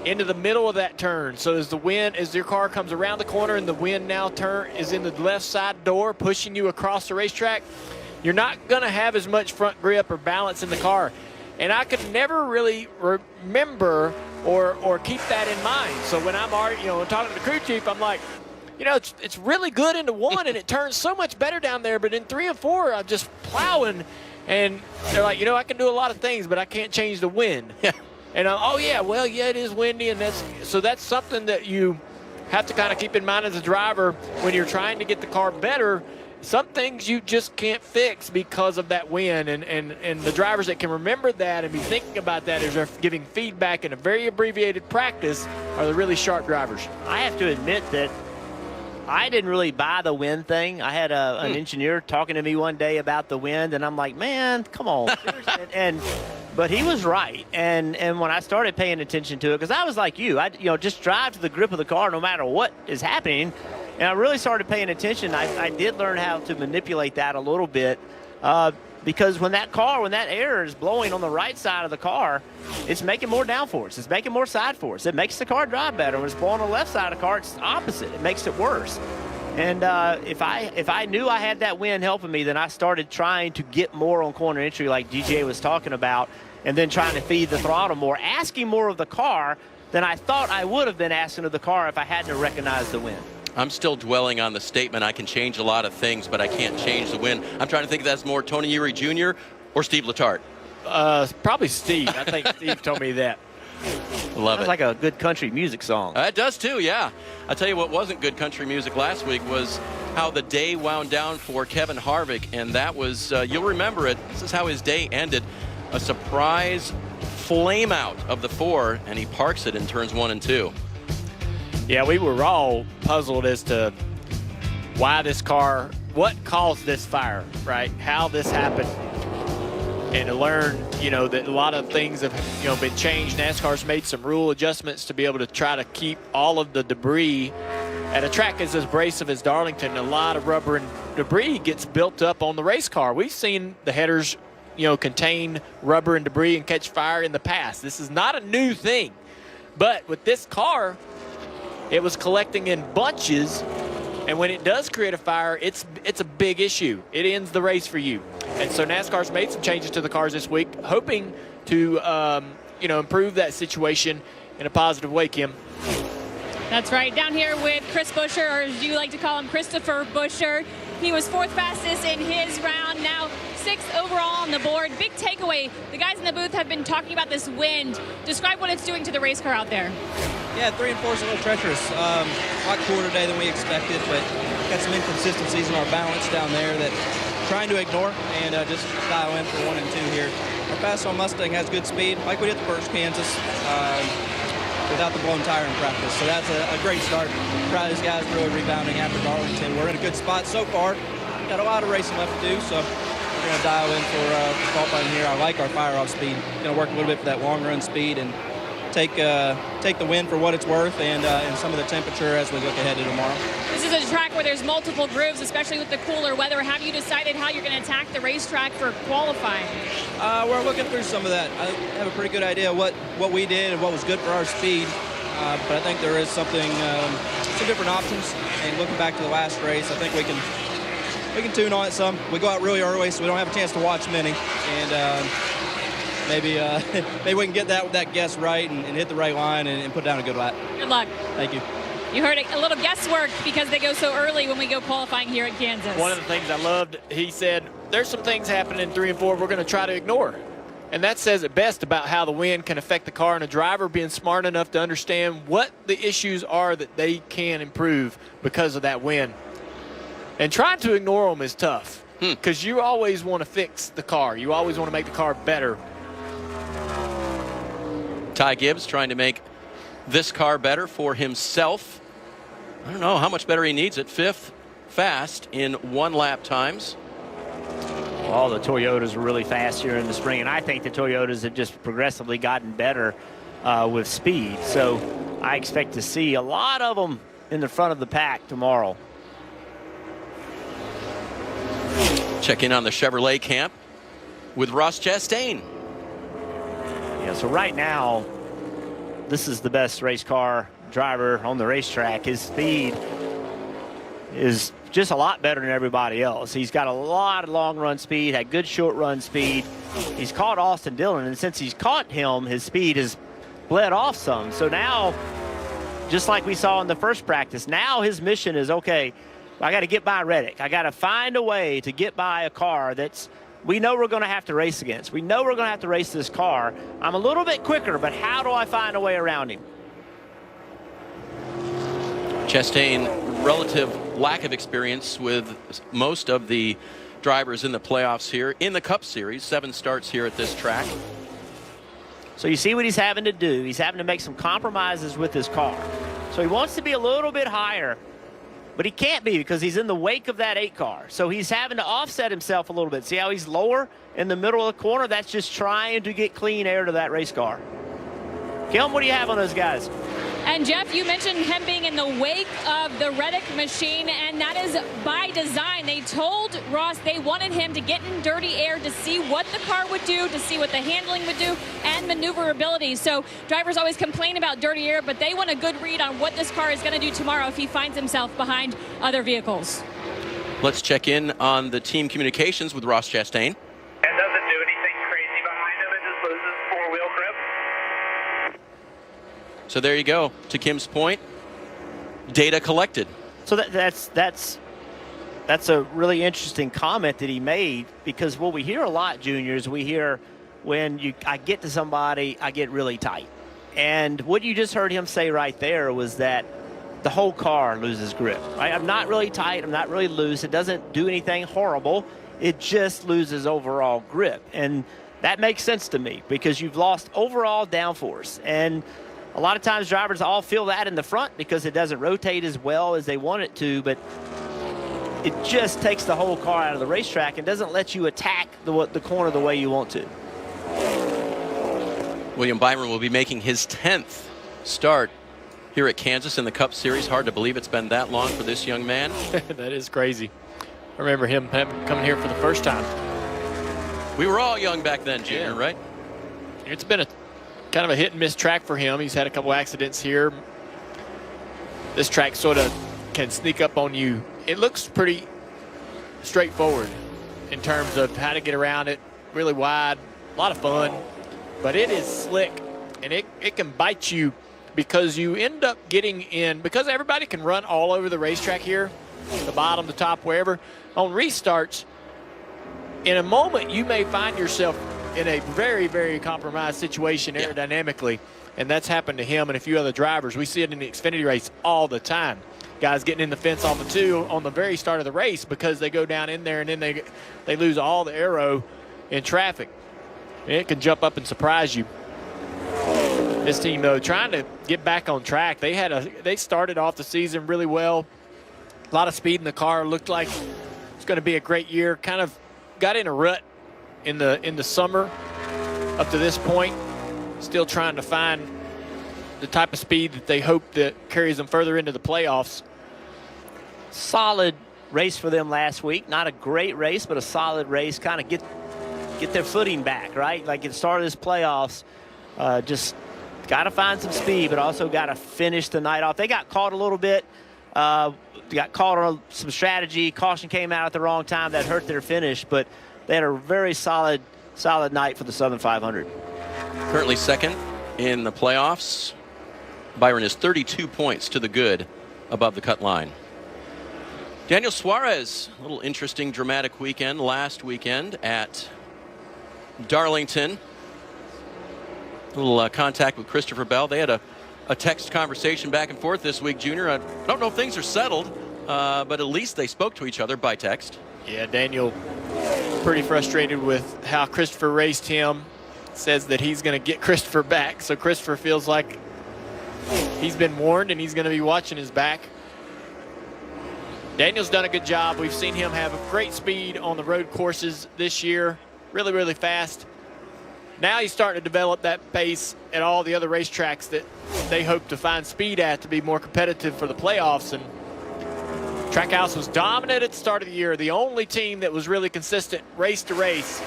into the middle of that turn. So as your car comes around the corner and the wind now is in the left side door pushing you across the racetrack, you're not going to have as much front grip or balance in the car. And I could never really remember or keep that in mind. So when I'm talking to the crew chief, I'm like, it's really good into 1 and it turns so much better down there, but in 3 and 4, I'm just plowing. And they're like, I can do a lot of things, but I can't change the wind. Yeah. And it is windy, and that's something that you have to kind of keep in mind as a driver when you're trying to get the car better. Some things you just can't fix because of that wind, and the drivers that can remember that and be thinking about that as they're giving feedback in a very abbreviated practice are the really sharp drivers. I have to admit that I didn't really buy the wind thing. I had an engineer talking to me one day about the wind, and I'm like, man, come on. But he was right. And when I started paying attention to it, because I was like you, just drive to the grip of the car no matter what is happening. And I really started paying attention. I did learn how to manipulate that a little bit because when that air is blowing on the right side of the car, it's making more downforce. It's making more side force. It makes the car drive better. When it's blowing on the left side of the car, it's the opposite. It makes it worse. And if I knew I had that wind helping me, then I started trying to get more on corner entry like DJ was talking about, and then trying to feed the throttle more, asking more of the car than I thought I would have been asking of the car if I hadn't recognized the wind. I'm still dwelling on the statement, I can change a lot of things, but I can't change the wind. I'm trying to think if that's more Tony Uri Jr. or Steve Letarte. Probably Steve. I think Steve told me that. Love it. Sounds like a good country music song. It does too, yeah. I'll tell you what wasn't good country music last week was how the day wound down for Kevin Harvick, and that was, you'll remember it, this is how his day ended. A surprise flame out of the 4, and he parks it in turns 1 and 2. Yeah, we were all puzzled as to why this car, what caused this fire, right? How this happened. And to learn, that a lot of things have, been changed. NASCAR's made some rule adjustments to be able to try to keep all of the debris at a track as abrasive as Darlington. A lot of rubber and debris gets built up on the race car. We've seen the headers, contain rubber and debris and catch fire in the past. This is not a new thing. But with this car, it was collecting in bunches, and when it does create a fire, it's a big issue. It ends the race for you. And so NASCAR's made some changes to the cars this week, hoping to improve that situation in a positive way, Kim. That's right. Down here with Chris Buescher, or as you like to call him, Christopher Buescher. He was 4th fastest in his round, now 6th overall on the board. Big takeaway, the guys in the booth have been talking about this wind. Describe what it's doing to the race car out there. Yeah, 3 and 4 is a little treacherous. A lot cooler today than we expected, but got some inconsistencies in our balance down there that trying to ignore and just dial in for 1 and 2 here. Our fast on Mustang has good speed, like we did the first Kansas, without the blown tire in practice. So that's a great start. Proud of these guys really rebounding after Darlington. We're in a good spot so far. Got a lot of racing left to do, so we're going to dial in for qualifying here. I like our fire-off speed. Going to work a little bit for that long-run speed and take the win for what it's worth and some of the temperature as we look ahead to tomorrow. This is a track where there's multiple grooves, especially with the cooler weather. Have you decided how you're going to attack the racetrack for qualifying? We're looking through some of that. I have a pretty good idea what we did and what was good for our speed, but I think there is some different options. And looking back to the last race, I think we can tune on it some. We go out really early, so we don't have a chance to watch many, and maybe we can get that guess right and hit the right line and put down a good lap. Good luck. Thank you. You heard a little guesswork because they go so early when we go qualifying here at Kansas. One of the things I loved, he said, there's some things happening in 3 and 4 we're going to try to ignore. And that says it best about how the wind can affect the car and a driver being smart enough to understand what the issues are that they can improve because of that wind. And trying to ignore them is tough because you always want to fix the car. You always want to make the car better. Ty Gibbs trying to make this car better for himself. I don't know how much better he needs it. 5th fast in 1 lap times. All the Toyotas are really fast here in the spring, and I think the Toyotas have just progressively gotten better with speed. So I expect to see a lot of them in the front of the pack tomorrow. Check in on the Chevrolet camp with Ross Chastain. Yeah, so right now, this is the best race car driver on the racetrack. His speed is just a lot better than everybody else. He's got a lot of long run speed, had good short run speed. He's caught Austin Dillon, and since he's caught him, his speed has bled off some. So now, just like we saw in the first practice, now his mission is, okay, I got to get by Reddick. I got to find a way to get by a car that's we know we're going to have to race against. We know we're going to have to race this car. I'm a little bit quicker, but how do I find a way around him? Chastain, relative lack of experience with most of the drivers in the playoffs here in the Cup Series. 7 starts here at this track. So you see what he's having to do. He's having to make some compromises with his car. So he wants to be a little bit higher, but he can't be because he's in the wake of that 8 car. So he's having to offset himself a little bit. See how he's lower in the middle of the corner? That's just trying to get clean air to that race car. Kim, what do you have on those guys? And Jeff, you mentioned him being in the wake of the Reddick machine, and that is by design. They told Ross they wanted him to get in dirty air to see what the car would do, to see what the handling would do, and maneuverability. So drivers always complain about dirty air, but they want a good read on what this car is going to do tomorrow if he finds himself behind other vehicles. Let's check in on the team communications with Ross Chastain. It doesn't do anything crazy behind him. It just loses 4-wheel grip. So there you go. To Kim's point, data collected. So that's a really interesting comment that he made, because what we hear a lot, Junior, is we hear when I get to somebody, I get really tight. And what you just heard him say right there was that the whole car loses grip. Right? I'm not really tight. I'm not really loose. It doesn't do anything horrible. It just loses overall grip. And that makes sense to me because you've lost overall downforce. And a lot of times drivers all feel that in the front because it doesn't rotate as well as they want it to, but it just takes the whole car out of the racetrack and doesn't let you attack the corner the way you want to. William Byron will be making his 10th start here at Kansas in the Cup Series. Hard to believe it's been that long for this young man. That is crazy. I remember him coming here for the first time. We were all young back then, Junior, right? It's been a kind of a hit and miss track for him. He's had a couple accidents here. This track sort of can sneak up on you. It looks pretty straightforward in terms of how to get around it. Really wide, a lot of fun, but it is slick and it can bite you because you end up getting in, because everybody can run all over the racetrack here, the bottom, the top, wherever. on restarts, in a moment you may find yourself in a very, very compromised situation aerodynamically, and that's happened to him and a few other drivers. We see it in the Xfinity race all the time. Guys getting in the fence off the 2 on the very start of the race because they go down in there and then they lose all the aero in traffic. And it can jump up and surprise you. This team, though, trying to get back on track. They started off the season really well. A lot of speed in the car. Looked like it's going to be a great year. Kind of got in a rut in the summer up to this point. Still trying to find the type of speed that they hope that carries them further into the playoffs. Solid race for them last week. Not a great race, but a solid race. Kind of get their footing back, right? Like at the start of this playoffs, just got to find some speed, but also got to finish the night off. They got caught a little bit. Got caught on some strategy. Caution came out at the wrong time. That hurt their finish, but they had a very solid night for the Southern 500. Currently second in the playoffs. Byron is 32 points to the good above the cut line. Daniel Suarez, a little interesting, dramatic weekend last weekend at Darlington. A little contact with Christopher Bell. They had a text conversation back and forth this week, Junior. I don't know if things are settled, but at least they spoke to each other by text. Yeah, Daniel pretty frustrated with how Christopher raced him. Says that he's going to get Christopher back. So Christopher feels like he's been warned and he's going to be watching his back. Daniel's done a good job. We've seen him have a great speed on the road courses this year. Really, really fast. Now he's starting to develop that pace at all the other racetracks that they hope to find speed at to be more competitive for the playoffs. And Trackhouse was dominant at the start of the year. The only team that was really consistent race to race.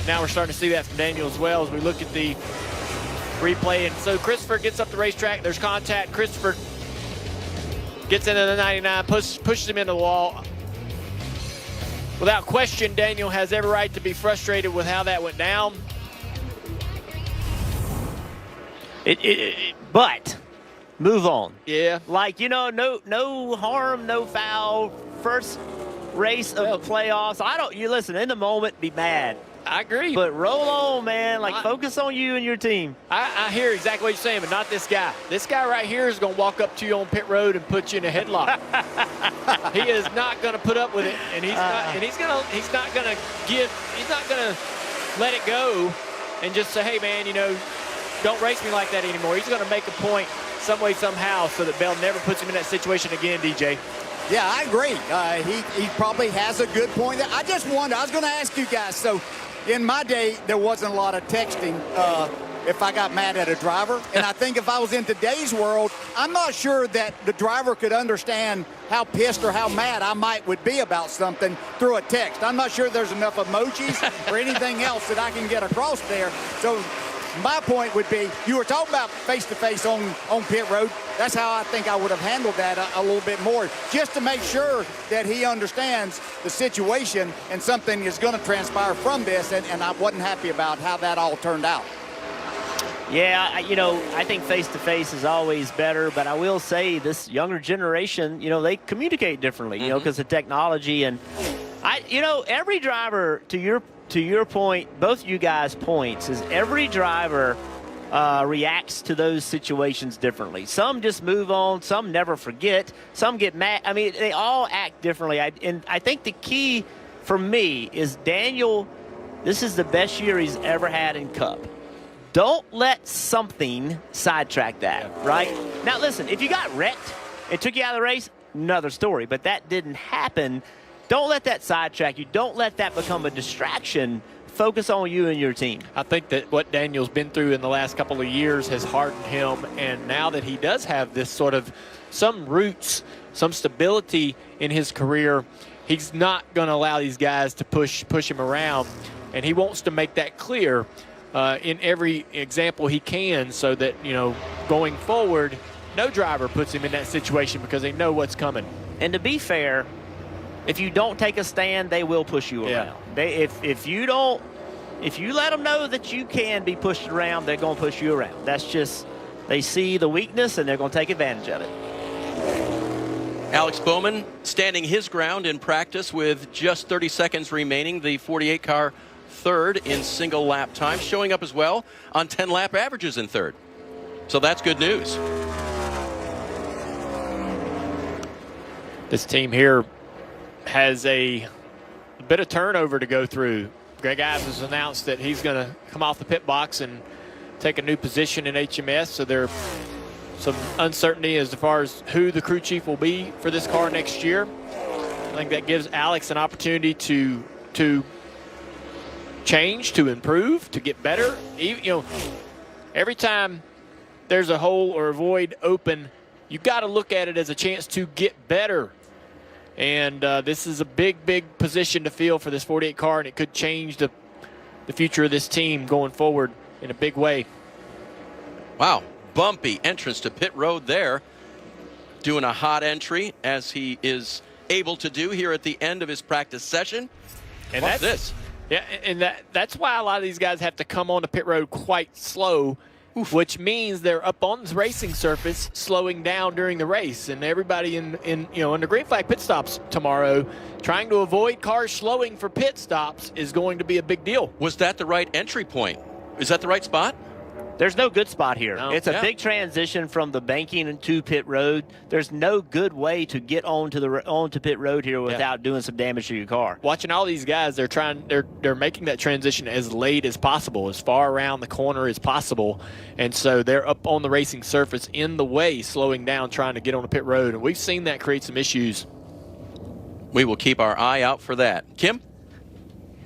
Now we're starting to see that from Daniel as well as we look at the replay. And so Christopher gets up the racetrack. There's contact. Christopher gets into the 99, pushes him into the wall. Without question, Daniel has every right to be frustrated with how that went down. But move on. Yeah. Like, no harm, no foul. First race of the playoffs. You listen, in the moment, be mad. I agree. But roll on, man. Focus on you and your team. I hear exactly what you're saying, but not this guy. This guy right here is going to walk up to you on pit road and put you in a headlock. He is not going to put up with it, and he's not going to let it go and just say, hey, man, don't race me like that anymore. He's going to make a point some way, somehow, so that Bell never puts him in that situation again, DJ. Yeah, I agree. He probably has a good point. I just wonder, I was going to ask you guys, so in my day, there wasn't a lot of texting if I got mad at a driver. And I think if I was in today's world, I'm not sure that the driver could understand how pissed or how mad I would be about something through a text. I'm not sure there's enough emojis or anything else that I can get across there. So my point would be, you were talking about face-to-face on pit road. That's how I think I would have handled that a little bit more, just to make sure that he understands the situation and something is going to transpire from this, and I wasn't happy about how that all turned out. Yeah, I think face-to-face is always better, but I will say this younger generation, they communicate differently, because of technology. And, every driver, to your point, both you guys' points, is every driver reacts to those situations differently. Some just move on. Some never forget. Some get mad. I mean, they all act differently. And I think the key for me is Daniel, this is the best year he's ever had in Cup. Don't let something sidetrack that, right? Now, listen, if you got wrecked and took you out of the race, another story. But that didn't happen. Don't let that sidetrack you. Don't let that become a distraction. Focus on you and your team. I think that what Daniel's been through in the last couple of years has hardened him, and now that he does have this sort of some roots, some stability in his career, he's not going to allow these guys to push him around, and he wants to make that clear in every example he can, so that going forward, no driver puts him in that situation because they know what's coming. And to be fair, if you don't take a stand, they will push you around. If you let them know that you can be pushed around, they're going to push you around. That's just, they see the weakness and they're going to take advantage of it. Alex Bowman standing his ground in practice with just 30 seconds remaining. The 48 car third in single lap time, showing up as well on 10 lap averages in third. So that's good news. This team here has a bit of turnover to go through. Greg Ives has announced that he's going to come off the pit box and take a new position in HMS. So there's some uncertainty as far as who the crew chief will be for this car next year. I think that gives Alex an opportunity to change, to improve, to get better. Every time there's a hole or a void open, you got to look at it as a chance to get better. And this is a big, big position to fill for this 48 car, and it could change the future of this team going forward in a big way. Wow, bumpy entrance to pit road there. Doing a hot entry as he is able to do here at the end of his practice session. And what's this? Yeah, and that's why a lot of these guys have to come on the pit road quite slow, which means they're up on the racing surface slowing down during the race. And everybody in the green flag pit stops tomorrow, trying to avoid cars slowing for pit stops is going to be a big deal. Was that the right entry point? Is that the right spot? There's no good spot here. No. It's a big transition from the banking to pit road. There's no good way to get onto pit road here without doing some damage to your car. Watching all these guys, they're making that transition as late as possible, as far around the corner as possible. And so they're up on the racing surface in the way, slowing down, trying to get on the pit road. And we've seen that create some issues. We will keep our eye out for that. Kim?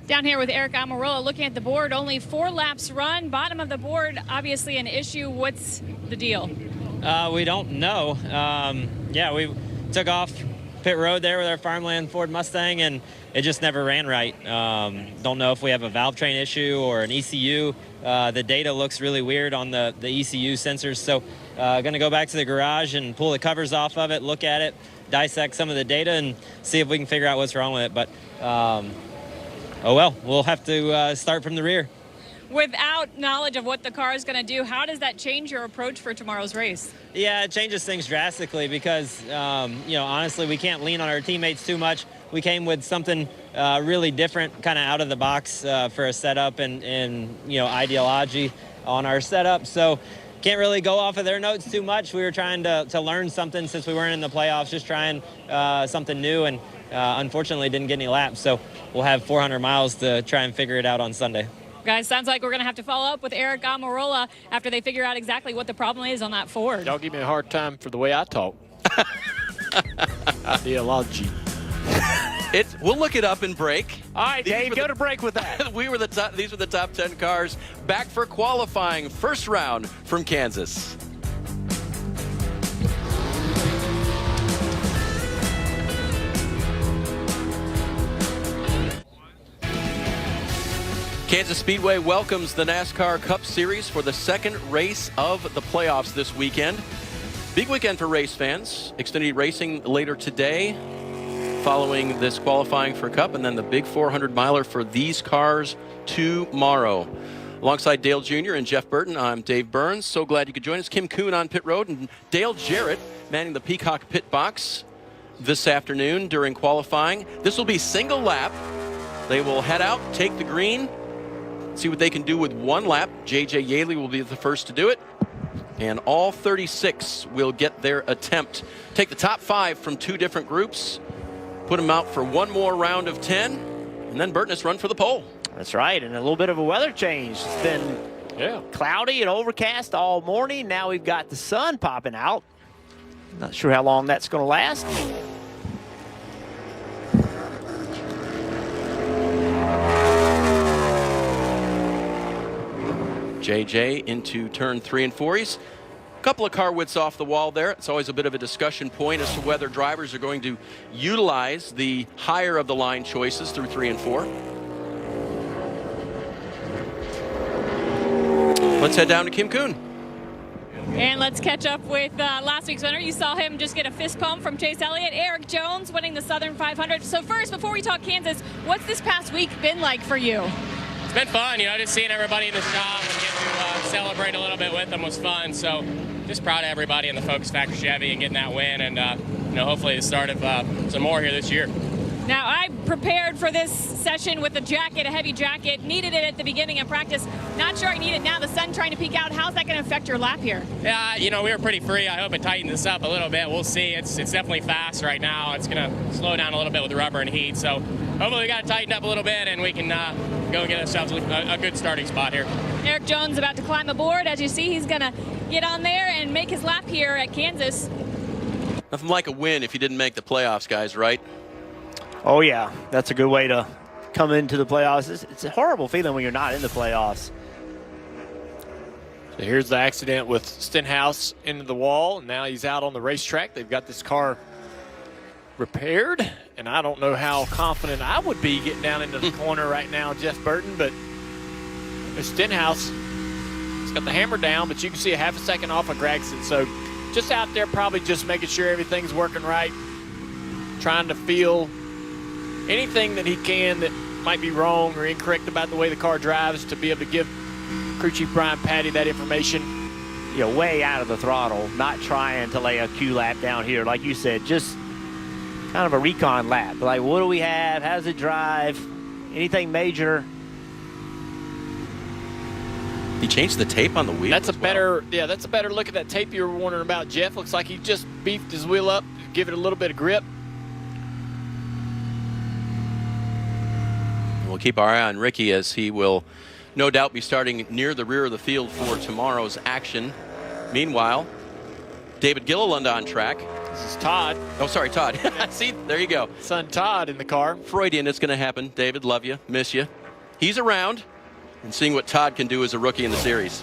Down here with Eric Amarola looking at the board, only 4 laps run. Bottom of the board, obviously an issue. What's the deal? We don't know. We took off pit road there with our farmland Ford Mustang, and it just never ran right. Don't know if we have a valve train issue or an ECU. The data looks really weird on the ECU sensors, so going to go back to the garage and pull the covers off of it, look at it, dissect some of the data, and see if we can figure out what's wrong with it. But oh well, we'll have to start from the rear. Without knowledge of what the car is going to do, how does that change your approach for tomorrow's race? Yeah, it changes things drastically because, honestly, we can't lean on our teammates too much. We came with something really different, kind of out of the box for a setup and ideology on our setup. So can't really go off of their notes too much. We were trying to learn something since we weren't in the playoffs, just trying something new, and unfortunately didn't get any laps. So we'll have 400 miles to try and figure it out on Sunday. Guys, sounds like we're going to have to follow up with Eric Amarola after they figure out exactly what the problem is on that Ford. Y'all give me a hard time for the way I talk. Ideology. We'll look it up and break. All right, Dave, go to break with that. These were the top 10 cars back for qualifying first round from Kansas. Kansas Speedway welcomes the NASCAR Cup Series for the second race of the playoffs this weekend. Big weekend for race fans. Xfinity Racing later today, following this qualifying for Cup, and then the big 400-miler for these cars tomorrow. Alongside Dale Jr. and Jeff Burton, I'm Dave Burns. So glad you could join us. Kim Kuhn on pit road, and Dale Jarrett manning the Peacock pit box this afternoon during qualifying. This will be single lap. They will head out, take the green, see what they can do with one lap. J.J. Yaley will be the first to do it. And all 36 will get their attempt. Take the top 5 from 2 different groups, put them out for one more round of 10, and then Burtness run for the pole. That's right, and a little bit of a weather change. It's been cloudy and overcast all morning. Now we've got the sun popping out. Not sure how long that's going to last. JJ into turn 3 and 4. He's a couple of car widths off the wall there. It's always a bit of a discussion point as to whether drivers are going to utilize the higher of the line choices through 3 and 4. Let's head down to Kim Kuhn. And let's catch up with last week's winner. You saw him just get a fist pump from Chase Elliott. Eric Jones winning the Southern 500. So first, before we talk Kansas, what's this past week been like for you? It's been fun, just seeing everybody in the shop and getting to celebrate a little bit with them was fun. So just proud of everybody in the Focus Factory Chevy and getting that win. And hopefully the start of some more here this year. Now, I prepared for this session with a jacket, a heavy jacket. Needed it at the beginning of practice. Not sure I need it now. The sun trying to peek out. How's that going to affect your lap here? Yeah, we were pretty free. I hope it tightens this up a little bit. We'll see. It's definitely fast right now. It's going to slow down a little bit with the rubber and heat. So hopefully we got it tightened up a little bit and we can go and get ourselves a good starting spot here. Eric Jones about to climb aboard. As you see, he's going to get on there and make his lap here at Kansas. Nothing like a win if you didn't make the playoffs, guys, right? Oh, yeah. That's a good way to come into the playoffs. It's a horrible feeling when you're not in the playoffs. So here's the accident with Stenhouse into the wall. Now he's out on the racetrack. They've got this car repaired, and I don't know how confident I would be getting down into the corner right now, Jeff Burton, but Stenhouse has got the hammer down, but you can see a half a second off of Gregson. So just out there probably just making sure everything's working right, trying to feel anything that he can that might be wrong or incorrect about the way the car drives to be able to give crew chief Brian Patty that information. Way out of the throttle, not trying to lay a Q lap down here. Like you said, just kind of a recon lap. Like, what do we have? How does it drive? Anything major? He changed the tape on the wheel. That's a better look at that tape you were wondering about, Jeff. Looks like he just beefed his wheel up, give it a little bit of grip. We'll keep our eye on Ricky as he will no doubt be starting near the rear of the field for tomorrow's action. Meanwhile, David Gilliland on track. This is Todd. Oh, sorry, Todd. See, there you go. Son Todd in the car. Freudian, it's going to happen. David, love you, miss you. He's around and seeing what Todd can do as a rookie in the series.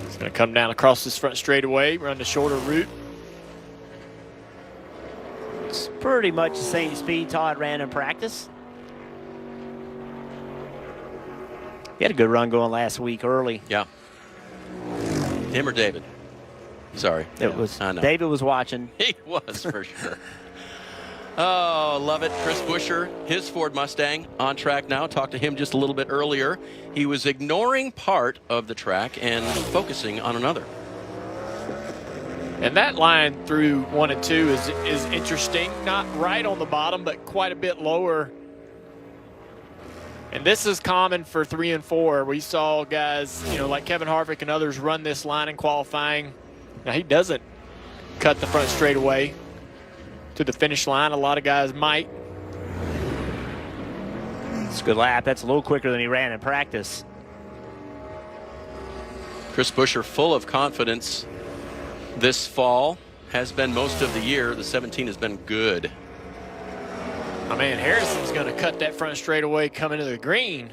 He's going to come down across this front straightaway, run the shorter route. It's pretty much the same speed Todd ran in practice. He had a good run going last week early. Yeah. Him or David? Sorry. I know. David was watching. He was, for sure. Oh, love it. Chris Buescher, his Ford Mustang, on track now. Talked to him just a little bit earlier. He was ignoring part of the track and focusing on another. And that line through 1 and 2 is interesting. Not right on the bottom, but quite a bit lower. And this is common for 3 and 4. We saw guys, like Kevin Harvick and others run this line in qualifying. Now, he doesn't cut the front straightaway to the finish line. A lot of guys might. It's a good lap. That's a little quicker than he ran in practice. Chris Buescher full of confidence this fall. Has been most of the year. The 17 has been good. Oh, man, Harrison's going to cut that front straightaway coming to the green.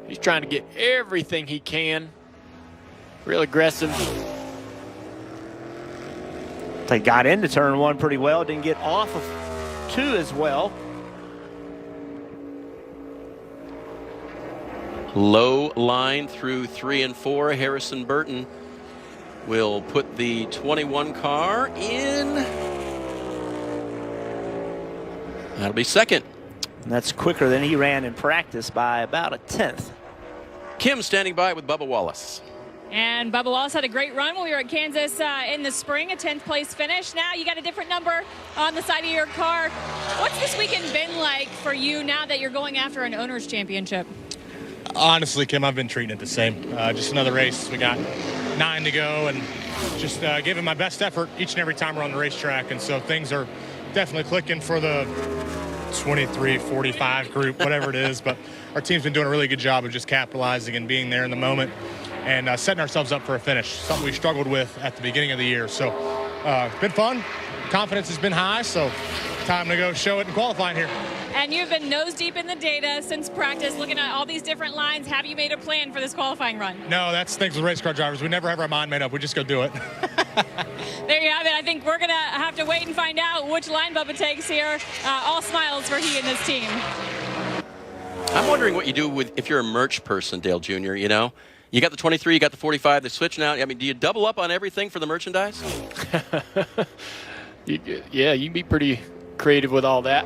He's trying to get everything he can. Real aggressive. They got into turn 1 pretty well. Didn't get off of 2 as well. Low line through 3 and 4. Harrison Burton will put the 21 car in. That'll be second. And that's quicker than he ran in practice by about a 10th. Kim standing by with Bubba Wallace. And Bubba Wallace had a great run when we were at Kansas in the spring, a 10th place finish. Now you got a different number on the side of your car. What's this weekend been like for you now that you're going after an owner's championship? Honestly, Kim, I've been treating it the same. Just another race. We got 9 to go and just giving my best effort each and every time we're on the racetrack. And so things are definitely clicking for the 23-45 group, whatever it is. But our team's been doing a really good job of just capitalizing and being there in the moment and setting ourselves up for a finish, something we struggled with at the beginning of the year. So been fun. Confidence has been high, so time to go show it in qualifying here. And you've been nose deep in the data since practice, looking at all these different lines. Have you made a plan for this qualifying run? No, that's things with race car drivers. We never have our mind made up. We just go do it. There you have it. I think we're going to have to wait and find out which line Bubba takes here. All smiles for he and his team. I'm wondering what you do with if you're a merch person, Dale Jr., you know? You got the 23, you got the 45, they're switching out. I mean, do you double up on everything for the merchandise? Yeah, you can be pretty creative with all that.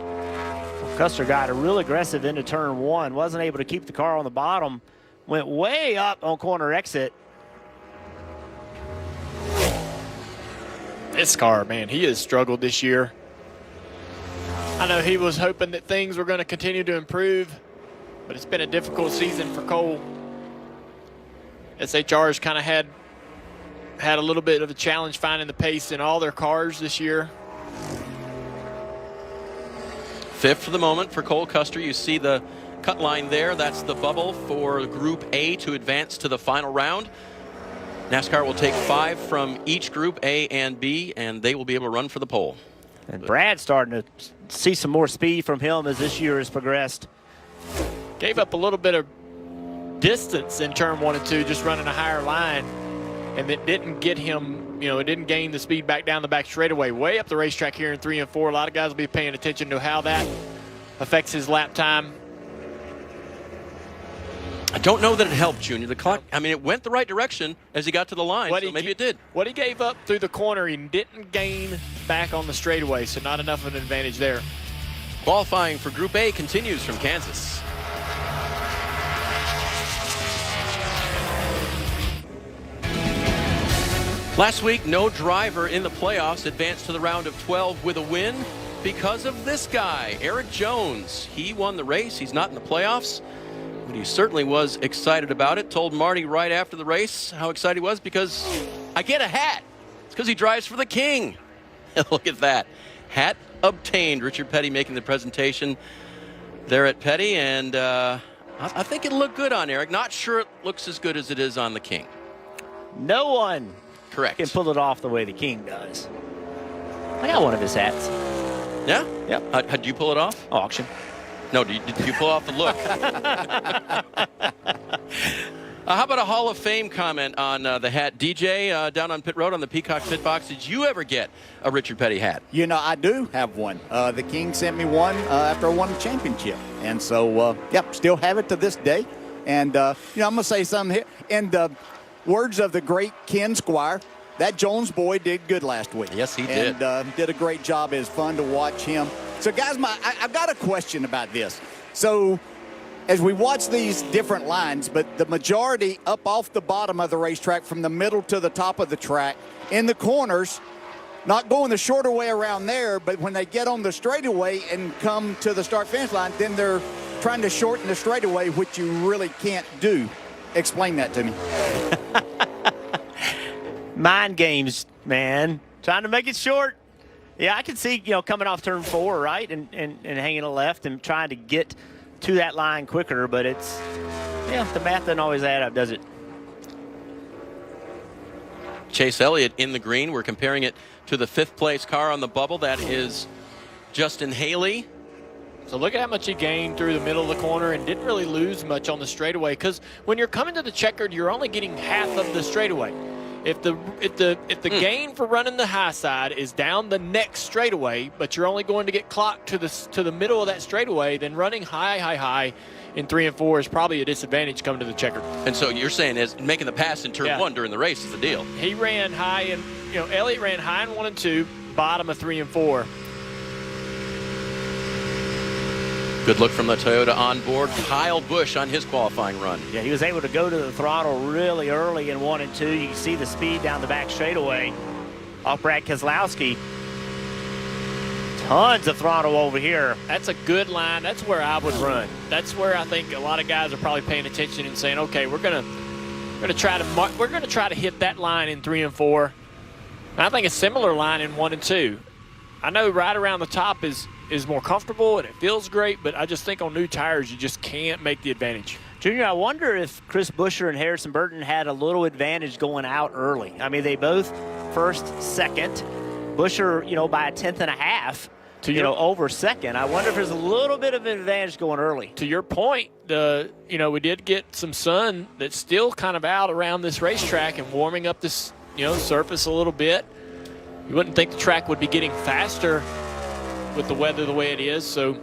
Custer got a real aggressive into turn 1. Wasn't able to keep the car on the bottom. Went way up on corner exit. This car, man, he has struggled this year. I know he was hoping that things were going to continue to improve, but it's been a difficult season for Cole. SHR's kind of had a little bit of a challenge finding the pace in all their cars this year. Fifth for the moment for Cole Custer. You see the cut line there. That's the bubble for Group A to advance to the final round. NASCAR will take 5 from each Group A and B, and they will be able to run for the pole. And Brad's starting to see some more speed from him as this year has progressed. Gave up a little bit of distance in turn 1 and 2, just running a higher line, and it didn't get him, it didn't gain the speed back down the back straightaway. Way up the racetrack here in 3 and 4. A lot of guys will be paying attention to how that affects his lap time. I don't know that it helped, Junior. The clock, I mean, it went the right direction as he got to the line, so maybe it did. What he gave up through the corner, he didn't gain back on the straightaway, so not enough of an advantage there. Qualifying for Group A continues from Kansas. Last week, no driver in the playoffs advanced to the round of 12 with a win because of this guy, Eric Jones. He won the race. He's not in the playoffs, but he certainly was excited about it. Told Marty right after the race how excited he was because I get a hat. It's because he drives for the King. Look at that. Hat obtained. Richard Petty making the presentation there at Petty, and I think it looked good on Eric. Not sure it looks as good as it is on the King. No one can pull it off the way the King does. I got one of his hats. Yeah? Yep. How'd you pull it off? Auction. No, did you pull off the look? How about a Hall of Fame comment on the hat? DJ, down on pit road on the Peacock Pit Box, did you ever get a Richard Petty hat? I do have one. The King sent me one after I won the championship. And so, still have it to this day. And, I'm going to say something here. In the words of the great Ken Squire, that Jones boy did good last week. Yes, he did. And did a great job. It was fun to watch him. So, guys, I've got a question about this. So, as we watch these different lines, but the majority up off the bottom of the racetrack from the middle to the top of the track, in the corners, not going the shorter way around there, but when they get on the straightaway and come to the start-finish line, then they're trying to shorten the straightaway, which you really can't do. Explain that to me. Mind games, man. Trying to make it short. Yeah, I can see, coming off turn 4, right, and hanging a left and trying to get to that line quicker, but it's, the math doesn't always add up, does it? Chase Elliott in the green. We're comparing it to the 5th place car on the bubble. That is Justin Haley. So look at how much he gained through the middle of the corner and didn't really lose much on the straightaway, because when you're coming to the checkered, you're only getting half of the straightaway. If the gain for running the high side is down the next straightaway, but you're only going to get clocked to the middle of that straightaway, then running high in 3 and 4 is probably a disadvantage coming to the checkered. And so you're saying is making the pass in turn 1 during the race is the deal. He ran high, and Elliott ran high in 1 and 2, bottom of 3 and 4. Good look from the Toyota on board. Kyle Busch on his qualifying run. Yeah, he was able to go to the throttle really early in 1 and 2. You can see the speed down the back straightaway off Brad Keselowski. Tons of throttle over here. That's a good line. That's where I would run. That's where I think a lot of guys are probably paying attention and saying, okay, we're gonna try to hit that line in 3 and 4. And I think a similar line in 1 and 2. I know right around the top is more comfortable and it feels great, but I just think on new tires you just can't make the advantage. Junior, I wonder if Chris Buescher and Harrison Burton had a little advantage going out early. I mean, they both first, second. Buescher, by a 10th and a half, over second. I wonder if there's a little bit of an advantage going early. To your point, we did get some sun that's still kind of out around this racetrack and warming up this, surface a little bit. You wouldn't think the track would be getting faster with the weather the way it is, so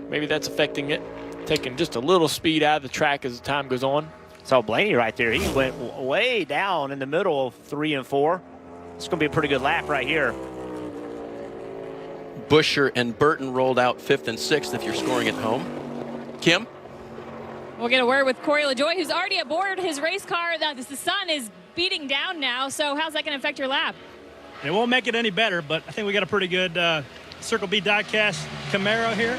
maybe that's affecting it, taking just a little speed out of the track as the time goes on. Saw Blaney right there. He went way down in the middle of 3 and 4. It's going to be a pretty good lap right here. Buescher and Burton rolled out 5th and 6th if you're scoring at home. Kim? We'll get a word with Corey LaJoie, who's already aboard his race car. The sun is beating down now, so how's that going to affect your lap? And it won't make it any better, but I think we got a pretty good Circle B diecast Camaro here.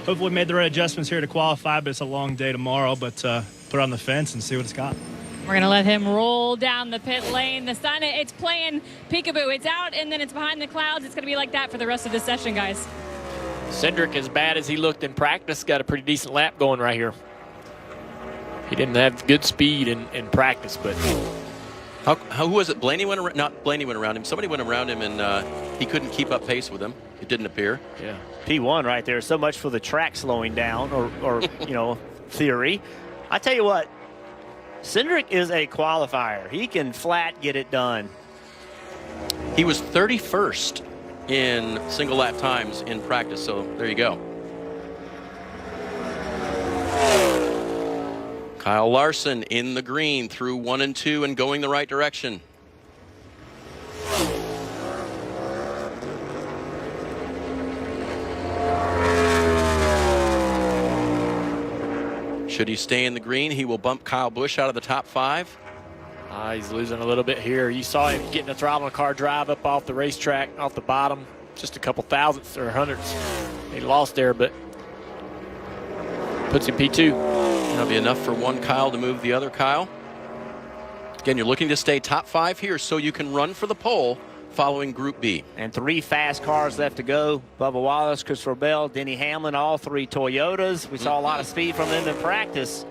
Hopefully made the right adjustments here to qualify, but it's a long day tomorrow. But put it on the fence and see what it's got. We're going to let him roll down the pit lane. The sun, it's playing peekaboo. It's out, and then it's behind the clouds. It's going to be like that for the rest of the session, guys. Cindric, as bad as he looked in practice, got a pretty decent lap going right here. He didn't have good speed in practice, but... Who was it? Blaney went around, not Blaney went around him. Somebody went around him, and he couldn't keep up pace with him. It didn't appear. Yeah. P1 right there. So much for the track slowing down or you know, theory. I tell you what, Cindric is a qualifier. He can flat get it done. He was 31st in single lap times in practice, so there you go. Kyle Larson in the green through 1 and 2 and going the right direction. Should he stay in the green, he will bump Kyle Busch out of the top 5. He's losing a little bit here. You saw him getting a throttle car drive up off the racetrack, off the bottom, just a couple thousandths or hundredths. He lost there, but puts him P2. That'll be enough for one Kyle to move the other Kyle. Again, you're looking to stay top 5 here so you can run for the pole following Group B. And 3 fast cars left to go. Bubba Wallace, Christopher Bell, Denny Hamlin, all 3 Toyotas. We saw a lot of speed from them in practice.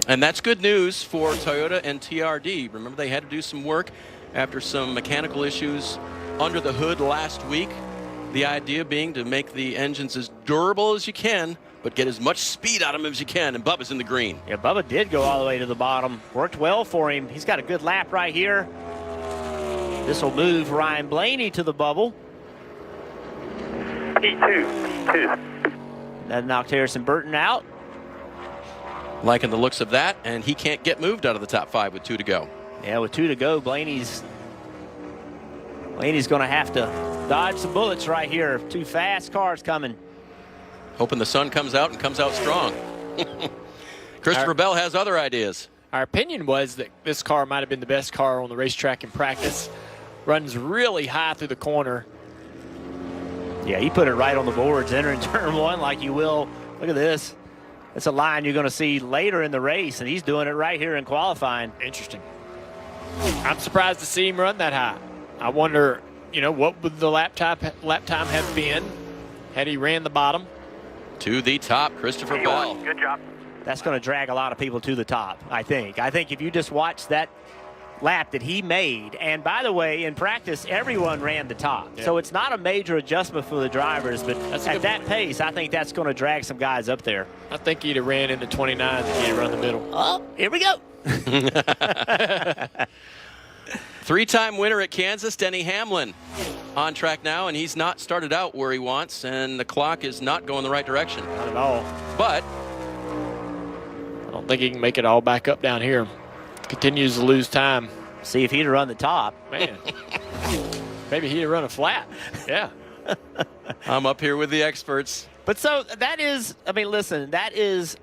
And that's good news for Toyota and TRD. Remember, they had to do some work after some mechanical issues under the hood last week. The idea being to make the engines as durable as you can, but get as much speed out of them as you can, and Bubba's in the green. Yeah, Bubba did go all the way to the bottom. Worked well for him. He's got a good lap right here. This will move Ryan Blaney to the bubble. P2. That knocked Harrison Burton out. Liking the looks of that, and he can't get moved out of the top 5 with 2 to go. Yeah, with 2 to go, Blaney's going to have to dodge some bullets right here. 2 fast cars coming. Hoping the sun comes out and comes out strong. Christopher Bell has other ideas. Our opinion was that this car might have been the best car on the racetrack in practice. Runs really high through the corner. Yeah, he put it right on the boards entering turn 1 like you will. Look at this. It's a line you're going to see later in the race, and he's doing it right here in qualifying. Interesting. I'm surprised to see him run that high. I wonder, you know, what would the lap time have been had he ran the bottom? To the top, Christopher Bell. Good job. That's going to drag a lot of people to the top, I think. I think if you just watch that lap that he made, and by the way, in practice, everyone ran the top. Yeah. So it's not a major adjustment for the drivers, but at that pace, I think that's going to drag some guys up there. I think he'd have ran into 29 if he'd run the middle. Oh, here we go. 3-time winner at Kansas, Denny Hamlin, on track now, and he's not started out where he wants, and the clock is not going the right direction. Not at all. But I don't think he can make it all back up down here. Continues to lose time. See if he'd have run the top. Man, maybe he'd have run a flat. Yeah. I'm up here with the experts. But so that is, I mean, listen, that is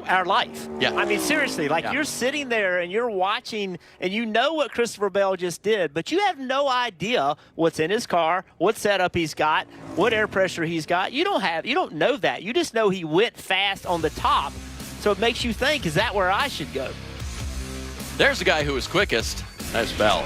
our life. Yeah. I mean, seriously, like you're sitting there and you're watching and you know what Christopher Bell just did, but you have no idea what's in his car, what setup he's got, what air pressure he's got. You don't know that. You just know he went fast on the top. So it makes you think, is that where I should go? There's the guy who was quickest. That's Bell.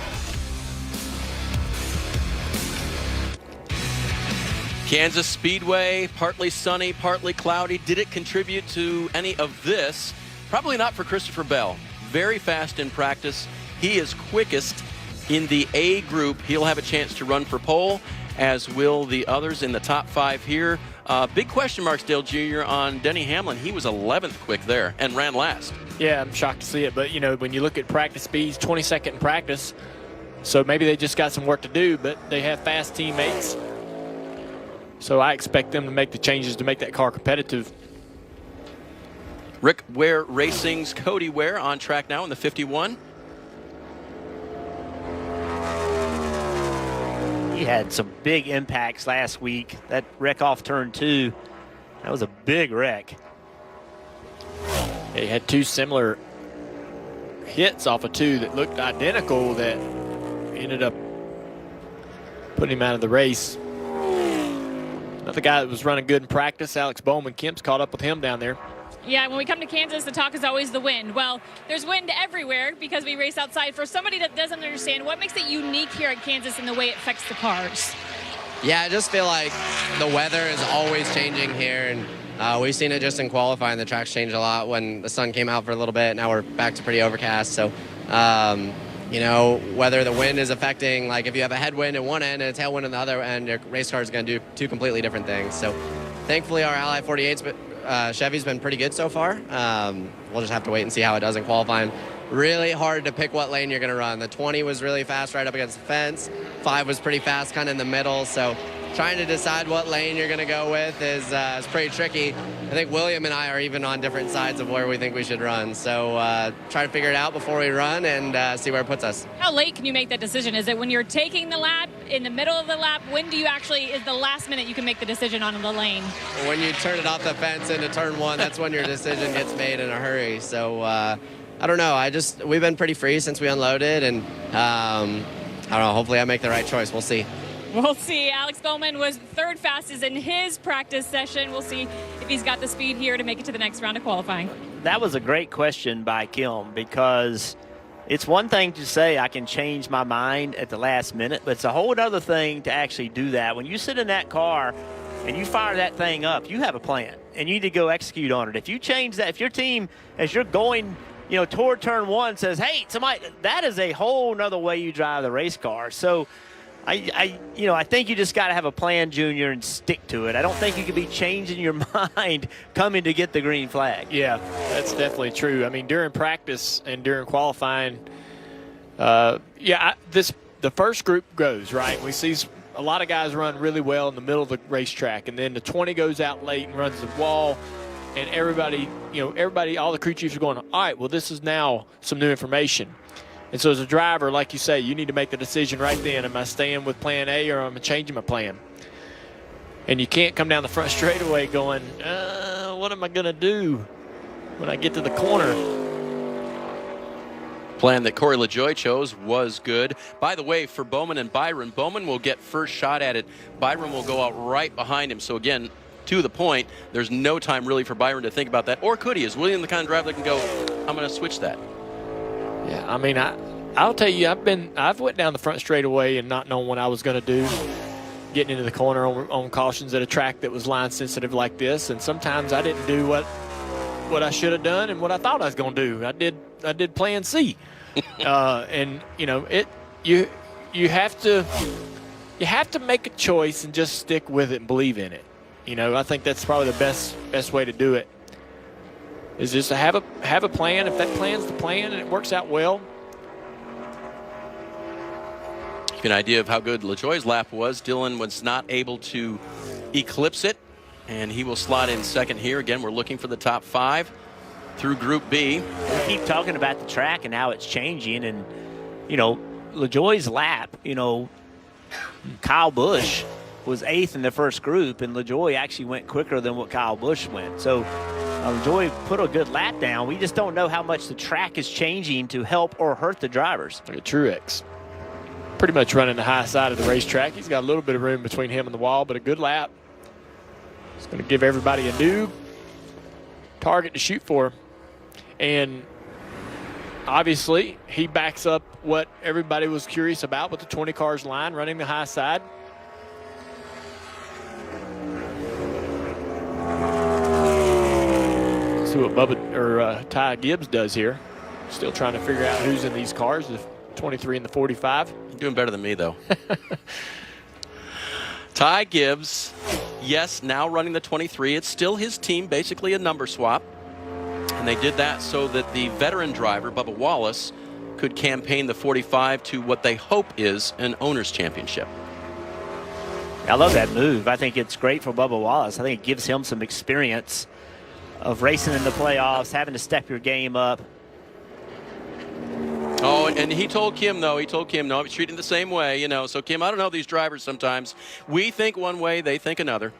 Kansas Speedway, partly sunny, partly cloudy. Did it contribute to any of this? Probably not for Christopher Bell. Very fast in practice. He is quickest in the A group. He'll have a chance to run for pole, as will the others in the top 5 here. Big question marks, Dale Jr., on Denny Hamlin. He was 11th quick there and ran last. Yeah, I'm shocked to see it. But, you know, when you look at practice speeds, 22nd in practice. So maybe they just got some work to do, but they have fast teammates. So I expect them to make the changes to make that car competitive. Rick Ware Racing's Cody Ware on track now in the 51. He had some big impacts last week. That wreck off turn 2, that was a big wreck. He had 2 similar hits off of 2 that looked identical that ended up putting him out of the race. Another guy that was running good in practice, Alex Bowman. Kemp's caught up with him down there. Yeah, when we come to Kansas, the talk is always the wind. Well, there's wind everywhere because we race outside. For somebody that doesn't understand, what makes it unique here at Kansas in the way it affects the cars? Yeah, I just feel like the weather is always changing here, and we've seen it just in qualifying. The tracks changed a lot when the sun came out for a little bit. Now we're back to pretty overcast. So, you know, whether the wind is affecting, like if you have a headwind at one end and a tailwind on the other end, your race car is going to do 2 completely different things. So, thankfully, our Ally 48's Chevy's been pretty good so far. We'll just have to wait and see how it does in qualifying. Really hard to pick what lane you're going to run. The 20 was really fast right up against the fence. 5 was pretty fast kind of in the middle. So trying to decide what lane you're going to go with is pretty tricky. I think William and I are even on different sides of where we think we should run. So try to figure it out before we run and see where it puts us. How late can you make that decision? Is it when you're taking the lap, in the middle of the lap? When do you actually, is the last minute you can make the decision on the lane? When you turn it off the fence into turn 1, that's when your decision gets made in a hurry. So I don't know. We've been pretty free since we unloaded, and I don't know. Hopefully I make the right choice. We'll see. We'll see. Alex Bowman was 3rd fastest in his practice session. We'll see if he's got the speed here to make it to the next round of qualifying. That was a great question by Kim, because it's one thing to say I can change my mind at the last minute, but it's a whole other thing to actually do that. When you sit in that car and you fire that thing up, you have a plan, and you need to go execute on it. If you change that, if your team, as you're going toward turn 1, says, hey, somebody, that is a whole nother way you drive the race car. So I think you just got to have a plan, Junior, and stick to it. I don't think you could be changing your mind coming to get the green flag. Yeah, that's definitely true. I mean, during practice and during qualifying, the first group goes, right? We see a lot of guys run really well in the middle of the racetrack, and then the 20 goes out late and runs the wall, and everybody, all the crew chiefs are going, all right, well, this is now some new information. And so as a driver, like you say, you need to make the decision right then. Am I staying with plan A, or am I changing my plan? And you can't come down the front straightaway going, what am I going to do when I get to the corner? Plan that Corey LaJoie chose was good. By the way, for Bowman and Byron, Bowman will get first shot at it. Byron will go out right behind him. So again, to the point, there's no time really for Byron to think about that. Or could he? Is William the kind of driver that can go, I'm going to switch that? Yeah, I mean, I'll tell you, I've went down the front straightaway and not knowing what I was going to do, getting into the corner on cautions at a track that was line sensitive like this, and sometimes I didn't do what I should have done and what I thought I was going to do. I did plan C, and you have to make a choice and just stick with it and believe in it. I think that's probably the best way to do it. Is just to have a plan. If that plan's the plan and it works out well. Give you an idea of how good LaJoie's lap was. Dylan was not able to eclipse it, and he will slot in second here. Again, we're looking for the top 5 through Group B. We keep talking about the track and how it's changing, and LaJoie's lap. Kyle Busch was 8th in the first group, and LaJoie actually went quicker than what Kyle Busch went. So LaJoie put a good lap down. We just don't know how much the track is changing to help or hurt the drivers. Look at Truex. Pretty much running the high side of the racetrack. He's got a little bit of room between him and the wall, but a good lap. It's going to give everybody a new target to shoot for. And obviously, he backs up what everybody was curious about with the 20 cars line running the high side. See what Ty Gibbs does here. Still trying to figure out who's in these cars, the 23 and the 45. You're doing better than me, though. Ty Gibbs, yes, now running the 23. It's still his team, basically a number swap. And they did that so that the veteran driver, Bubba Wallace, could campaign the 45 to what they hope is an owner's championship. I love that move. I think it's great for Bubba Wallace. I think it gives him some experience of racing in the playoffs, having to step your game up. Oh, and he told Kim, no, I'm treating the same way, So, Kim, I don't know these drivers sometimes. We think one way, they think another.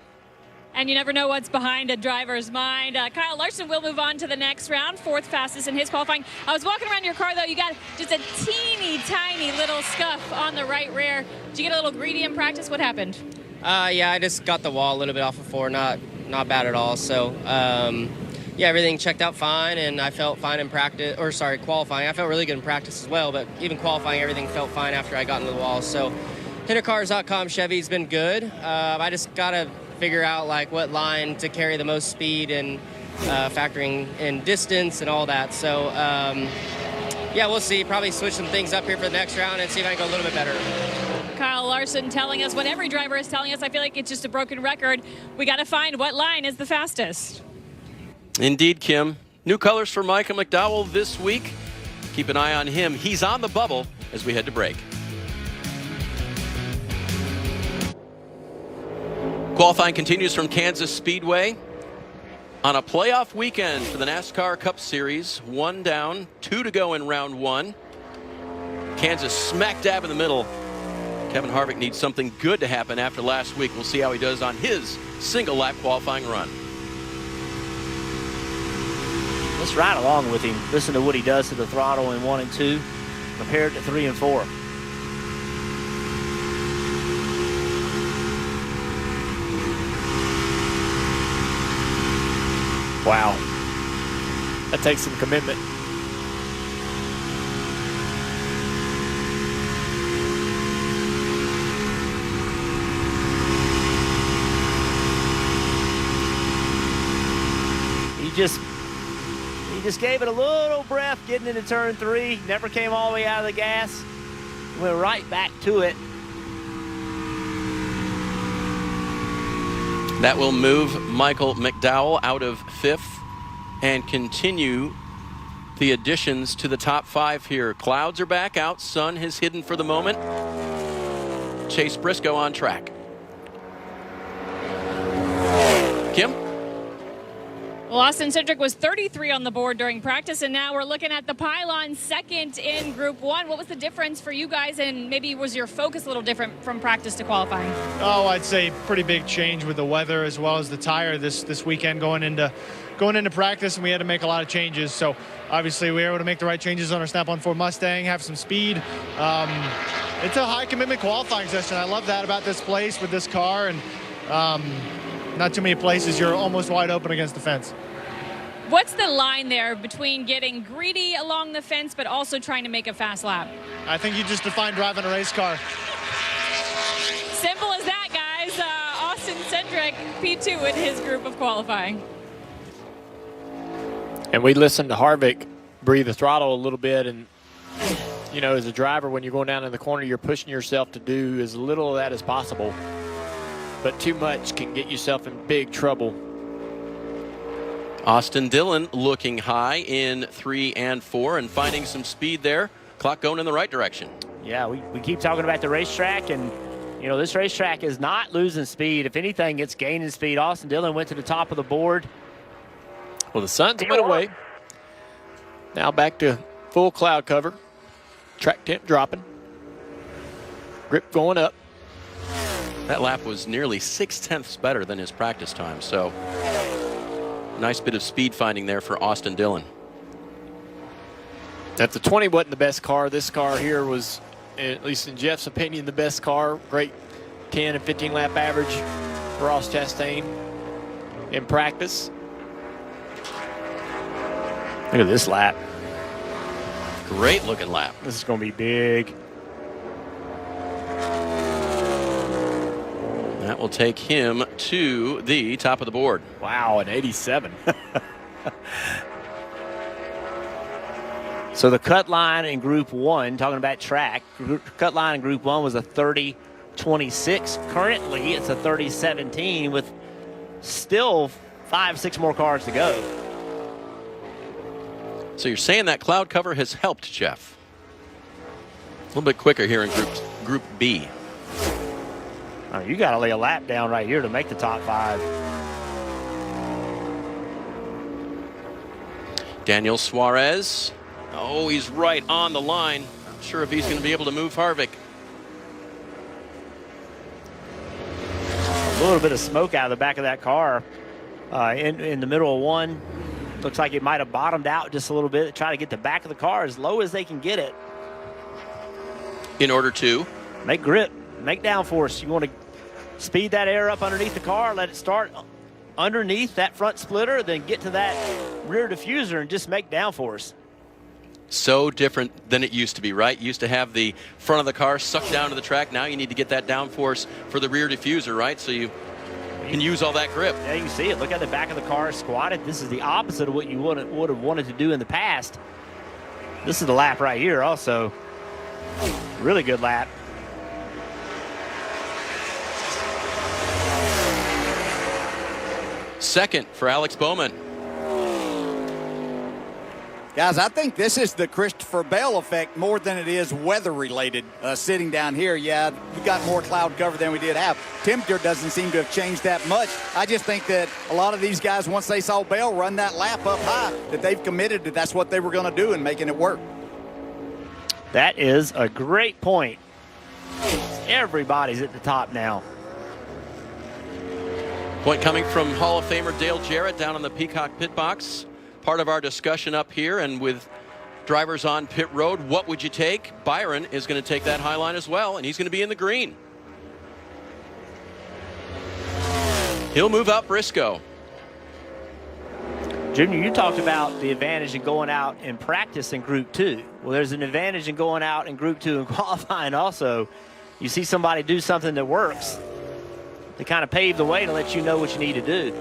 and you never know what's behind a driver's mind. Kyle Larson will move on to the next round, 4th fastest in his qualifying. I was walking around your car, though. You got just a teeny tiny little scuff on the right rear. Did you get a little greedy in practice? What happened? Yeah, I just got the wall a little bit off of 4, not bad at all. So, yeah, everything checked out fine, and I felt fine in practice, or sorry, qualifying. I felt really good in practice as well, but even qualifying, everything felt fine after I got into the wall. So, HitterCars.com Chevy's been good. I just got to figure out like what line to carry the most speed and factoring in distance and all that. So, yeah, we'll see. Probably switch some things up here for the next round and see if I can go a little bit better. Kyle Larson telling us what every driver is telling us. I feel like it's just a broken record. We got to find what line is the fastest. Indeed, Kim. New colors for Michael McDowell this week. Keep an eye on him. He's on the bubble as we head to break. Qualifying continues from Kansas Speedway on a playoff weekend for the NASCAR Cup Series. 1 down, 2 to go in round 1. Kansas smack dab in the middle. Kevin Harvick needs something good to happen after last week. We'll see how he does on his single lap qualifying run. Let's ride along with him. Listen to what he does to the throttle in 1 and 2 compared to 3 and 4. Wow. That takes some commitment. He just gave it a little breath getting into turn 3. Never came all the way out of the gas. Went right back to it. That will move Michael McDowell out of 5th and continue the additions to the top 5 here. Clouds are back out. Sun has hidden for the moment. Chase Briscoe on track. Kim? Well, Austin Cindric was 33 on the board during practice, and now we're looking at the pylon second in Group 1. What was the difference for you guys, and maybe was your focus a little different from practice to qualifying? Oh, I'd say pretty big change with the weather as well as the tire this weekend going into practice, and we had to make a lot of changes. So obviously we were able to make the right changes on our Snap-on 4 Mustang, have some speed. It's a high commitment qualifying session. I love that about this place with this car, and not too many places you're almost wide open against the fence. What's the line there between getting greedy along the fence but also trying to make a fast lap? I think you just define driving a race car. Simple as that, guys. Austin Cindric, P2 in his group of qualifying. And we listened to Harvick breathe the throttle a little bit, and you know, as a driver, when you're going down in the corner, you're pushing yourself to do as little of that as possible. But too much can get yourself in big trouble. Austin Dillon looking high in 3 and 4 and finding some speed there. Clock going in the right direction. Yeah, we keep talking about the racetrack, and you know, this racetrack is not losing speed. If anything, it's gaining speed. Austin Dillon went to the top of the board. Well, the sun's went away. Now back to full cloud cover. Track temp dropping. Grip going up. That lap was nearly 6/10 better than his practice time, so nice bit of speed finding there for Austin Dillon. If the 20 wasn't the best car, this car here was, at least in Jeff's opinion, the best car. Great 10 and 15 lap average for Ross Chastain in practice. Look at this lap. Great looking lap. This is going to be big. That will take him to the top of the board. Wow, an 87. So the cut line in Group 1, talking about track, cut line in Group 1 was a 30-26. Currently, it's a 30-17 with still 5-6 more cars to go. So you're saying that cloud cover has helped, Jeff? A little bit quicker here in Group B. Oh, you got to lay a lap down right here to make the top 5. Daniel Suarez. Oh, he's right on the line. Not sure if he's going to be able to move Harvick. little bit of smoke out of the back of that car in the middle of one. Looks like it might have bottomed out just a little bit. Try to get the back of the car as low as they can get it. In order to make grip, make downforce. You want to speed that air up underneath the car, let it start underneath that front splitter, then get to that rear diffuser and just make downforce. So different than it used to be, right? You used to have the front of the car sucked down to the track. Now you need to get that downforce for the rear diffuser, right? So you can use all that grip. Yeah, you can see it. Look at the back of the car squatted. This is the opposite of what you would have wanted to do in the past. This is the lap right here also. Really good lap. Second for Alex Bowman. Guys, I think this is the Christopher Bell effect more than it is weather-related. Sitting down here, yeah, we got more cloud cover than we did have. Temperature doesn't seem to have changed that much. I just think that a lot of these guys, once they saw Bell run that lap up high, that they've committed that that's what they were going to do and making it work. That is a great point. Everybody's at the top now. Point coming from Hall of Famer Dale Jarrett down in the Peacock pit box. Part of our discussion up here, and with drivers on pit road, what would you take? Byron is going to take that high line as well, and he's going to be in the green. He'll move out Briscoe. Junior, you talked about the advantage in going out and practice in Group 2. Well, there's an advantage in going out in Group 2 and qualifying also. You see somebody do something that works. They kind of pave the way to let you know what you need to do.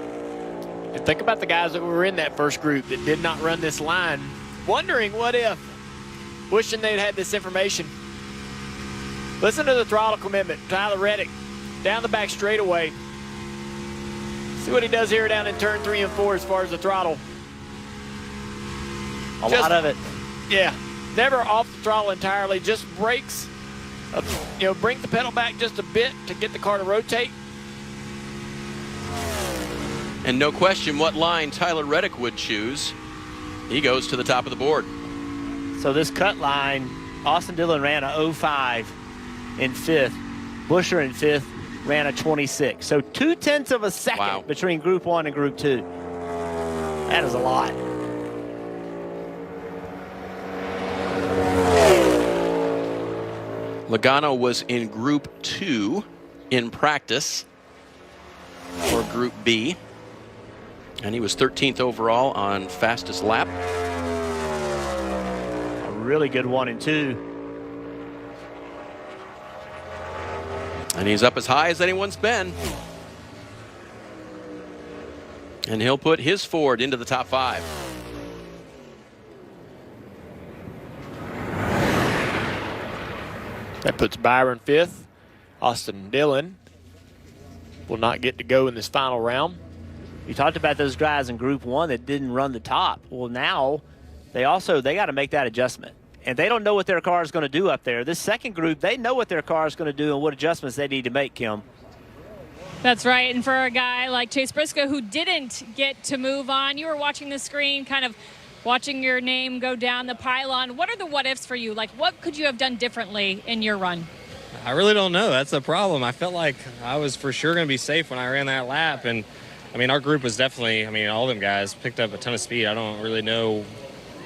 And think about the guys that were in that first group that did not run this line, wondering what if, wishing they'd had this information. Listen to the throttle commitment. Tyler Reddick down the back straightaway. See what he does here down in turn 3 and 4 as far as the throttle. A lot of it. Yeah, never off the throttle entirely, just brakes. Bring the pedal back just a bit to get the car to rotate. And no question what line Tyler Reddick would choose. He goes to the top of the board. So this cut line, Austin Dillon ran a 05 in 5th. Busher in 5th ran a 26. So 0.2 of a second between Group 1 and Group 2. That is a lot. Logano was in Group 2 in practice for Group B. And he was 13th overall on fastest lap. A really good 1 and 2. And he's up as high as anyone's been. And he'll put his Ford into the top 5. That puts Byron 5th. Austin Dillon will not get to go in this final round. You talked about those guys in Group 1 that didn't run the top. Well, now they got to make that adjustment. And they don't know what their car is going to do up there. This second group, they know what their car is going to do and what adjustments they need to make, Kim. That's right. And for a guy like Chase Briscoe who didn't get to move on, you were watching the screen, kind of watching your name go down the pylon. What are the what-ifs for you? Like, what could you have done differently in your run? I really don't know. That's the problem. I felt like I was for sure going to be safe when I ran that lap. And, I mean, our group was definitely, all of them guys picked up a ton of speed. I don't really know.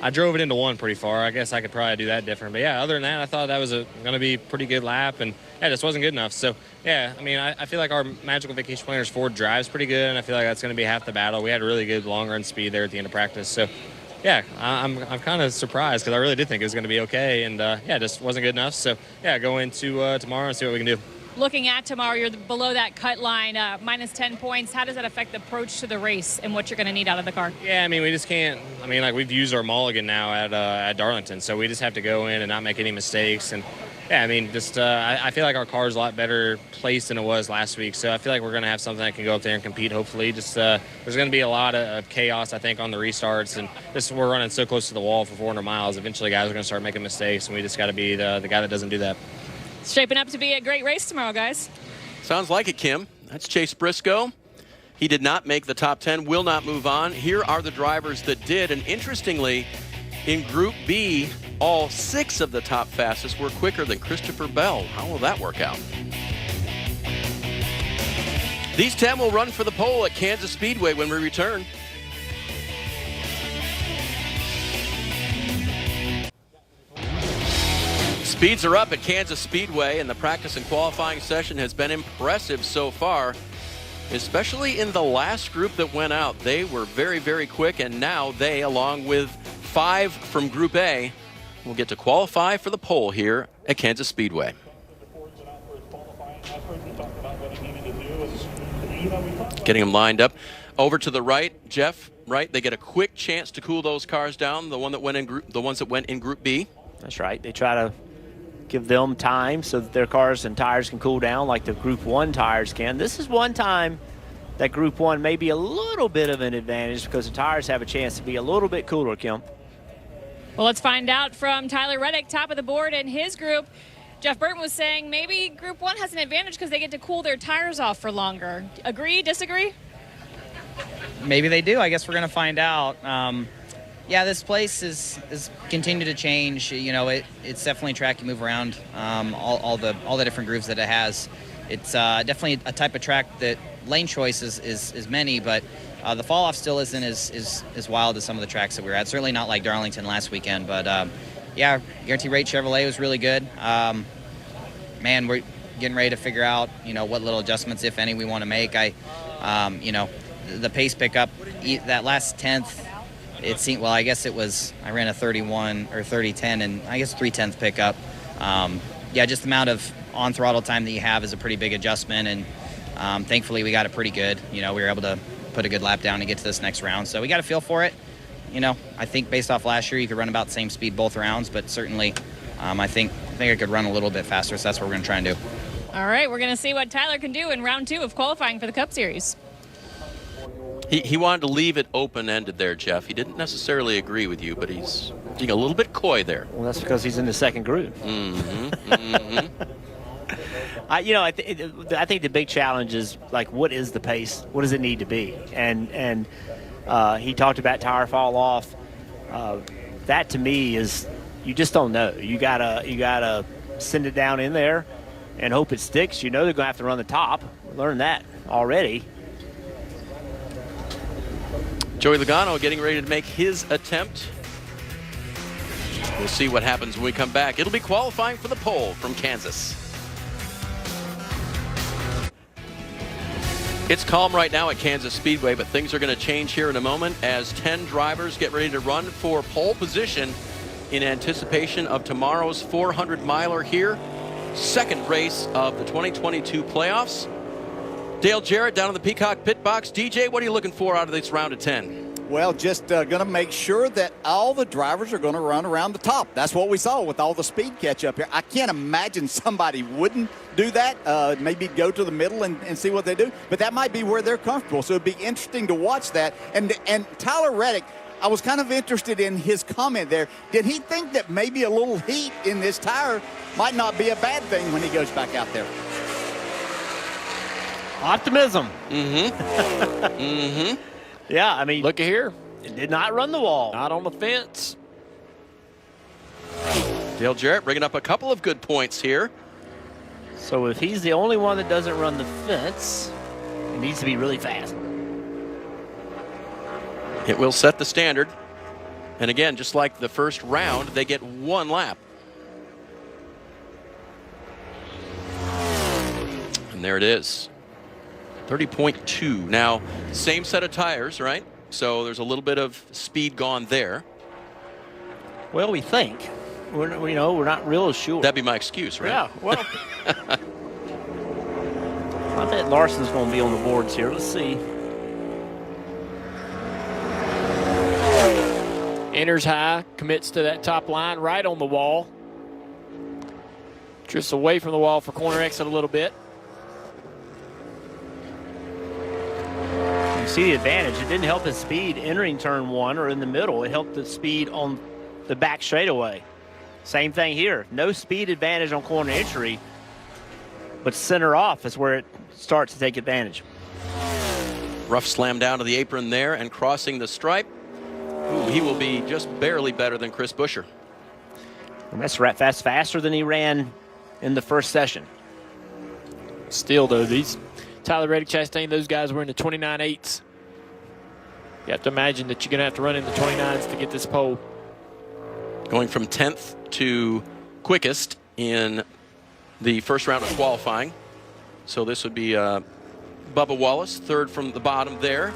I drove it into one pretty far. I guess I could probably do that different. But, yeah, other than that, I thought that was going to be a pretty good lap. And, yeah, it just wasn't good enough. So, yeah, I feel like our Magical Vacation Planners Ford drives pretty good, and I feel like that's going to be half the battle. We had really good long-run speed there at the end of practice. So, yeah, I'm kind of surprised because I really did think it was going to be okay. And, yeah, it just wasn't good enough. So, yeah, go into tomorrow and see what we can do. Looking at tomorrow, you're below that cut line, minus 10 points. How does that affect the approach to the race and what you're going to need out of the car? Yeah, we just can't. We've used our mulligan now at Darlington, so we just have to go in and not make any mistakes. And, yeah, I feel like our car is a lot better placed than it was last week. So I feel like we're going to have something that can go up there and compete, hopefully. Just there's going to be a lot of chaos, I think, on the restarts. And we're running so close to the wall for 400 miles. Eventually, guys are going to start making mistakes, and we just got to be the guy that doesn't do that. It's shaping up to be a great race tomorrow, guys. Sounds like it, Kim. That's Chase Briscoe. He did not make the top 10, will not move on. Here are the drivers that did. And interestingly, in Group B, all 6 of the top fastest were quicker than Christopher Bell. How will that work out? These 10 will run for the pole at Kansas Speedway when we return. Speeds are up at Kansas Speedway, and the practice and qualifying session has been impressive so far, especially in the last group that went out. They were very, very quick, and now they, along with 5 from Group A, will get to qualify for the pole here at Kansas Speedway. Getting them lined up. Over to the right, Jeff, right? They get a quick chance to cool those cars down, the ones that went in Group B. That's right. They try to give them time so that their cars and tires can cool down like the Group 1 tires can. This is one time that Group 1 may be a little bit of an advantage because the tires have a chance to be a little bit cooler, Kim. Well, let's find out from Tyler Reddick, top of the board in his group. Jeff Burton was saying maybe Group 1 has an advantage because they get to cool their tires off for longer. Agree, disagree? Maybe they do. I guess we're going to find out. Yeah, this place is continued to change. You know, it's definitely a track you move around. All the different grooves that it has. It's definitely a type of track that lane choice is many, but the fall off still isn't as wild as some of the tracks that we were at. Certainly not like Darlington last weekend, but yeah, Guaranteed Rate Chevrolet was really good. Man, we're getting ready to figure out, you know, what little adjustments, if any, we want to make. You know, the pace pickup, that last 10th. It seemed, well, I guess it was, I ran a 31 or 30-10 and I guess 3/10 pickup. Yeah, just the amount of on throttle time that you have is a pretty big adjustment, and thankfully we got it pretty good. You know, we were able to put a good lap down and get to this next round. So we got a feel for it. You know, I think based off last year, you could run about the same speed both rounds, but certainly I think I could run a little bit faster, so that's what we're going to try and do. All right, we're going to see what Tyler can do in round 2 of qualifying for the Cup Series. He wanted to leave it open-ended there, Jeff. He didn't necessarily agree with you, but he's being a little bit coy there. Well, that's because he's in the second group. You know, I think the big challenge is, like, what is the pace? What does it need to be? And he talked about tire fall off. That, to me, is you just don't know. You gotta send it down in there and hope it sticks. You know they're going to have to run the top. We learned that already. Joey Logano getting ready to make his attempt. We'll see what happens when we come back. It'll be qualifying for the pole from Kansas. It's calm right now at Kansas Speedway, but things are going to change here in a moment as 10 drivers get ready to run for pole position in anticipation of tomorrow's 400-miler here. Second race of the 2022 playoffs. Dale Jarrett down in the Peacock pit box. DJ, what are you looking for out of this round of 10? Well, just going to make sure that all the drivers are going to run around the top. That's what we saw with all the speed catch up here. I can't imagine somebody wouldn't do that, maybe go to the middle and see what they do. But that might be where they're comfortable. So it'd be interesting to watch that. And Tyler Reddick, I was kind of interested in his comment there. Did he think that maybe a little heat in this tire might not be a bad thing when he goes back out there? Optimism. Mm-hmm. Yeah, I mean, look at here. It did not run the wall. Not on the fence. Dale Jarrett bringing up a couple of good points here. So if he's the only one that doesn't run the fence, it needs to be really fast. It will set the standard. And again, just like the first round, they get one lap. And there it is. 30.2. Now, same set of tires, right? So there's a little bit of speed gone there. Well, we think. We're not real sure. That'd be my excuse, right? Yeah, well. I bet Larson's going to be on the boards here. Let's see. Enters high, commits to that top line, right on the wall. Drifts away from the wall for corner exit a little bit. You see the advantage. It didn't help his speed entering turn 1 or in the middle. It helped the speed on the back straightaway. Same thing here. No speed advantage on corner entry, but center off is where it starts to take advantage. Rough slam down to the apron there and crossing the stripe. Ooh, he will be just barely better than Chris Buescher. And that's faster than he ran in the first session. Still, though, these Tyler Reddick, Chastain, those guys were in the 29.8s. You have to imagine that you're going to have to run in the 29s to get this pole. Going from 10th to quickest in the first round of qualifying. So this would be Bubba Wallace, third from the bottom there.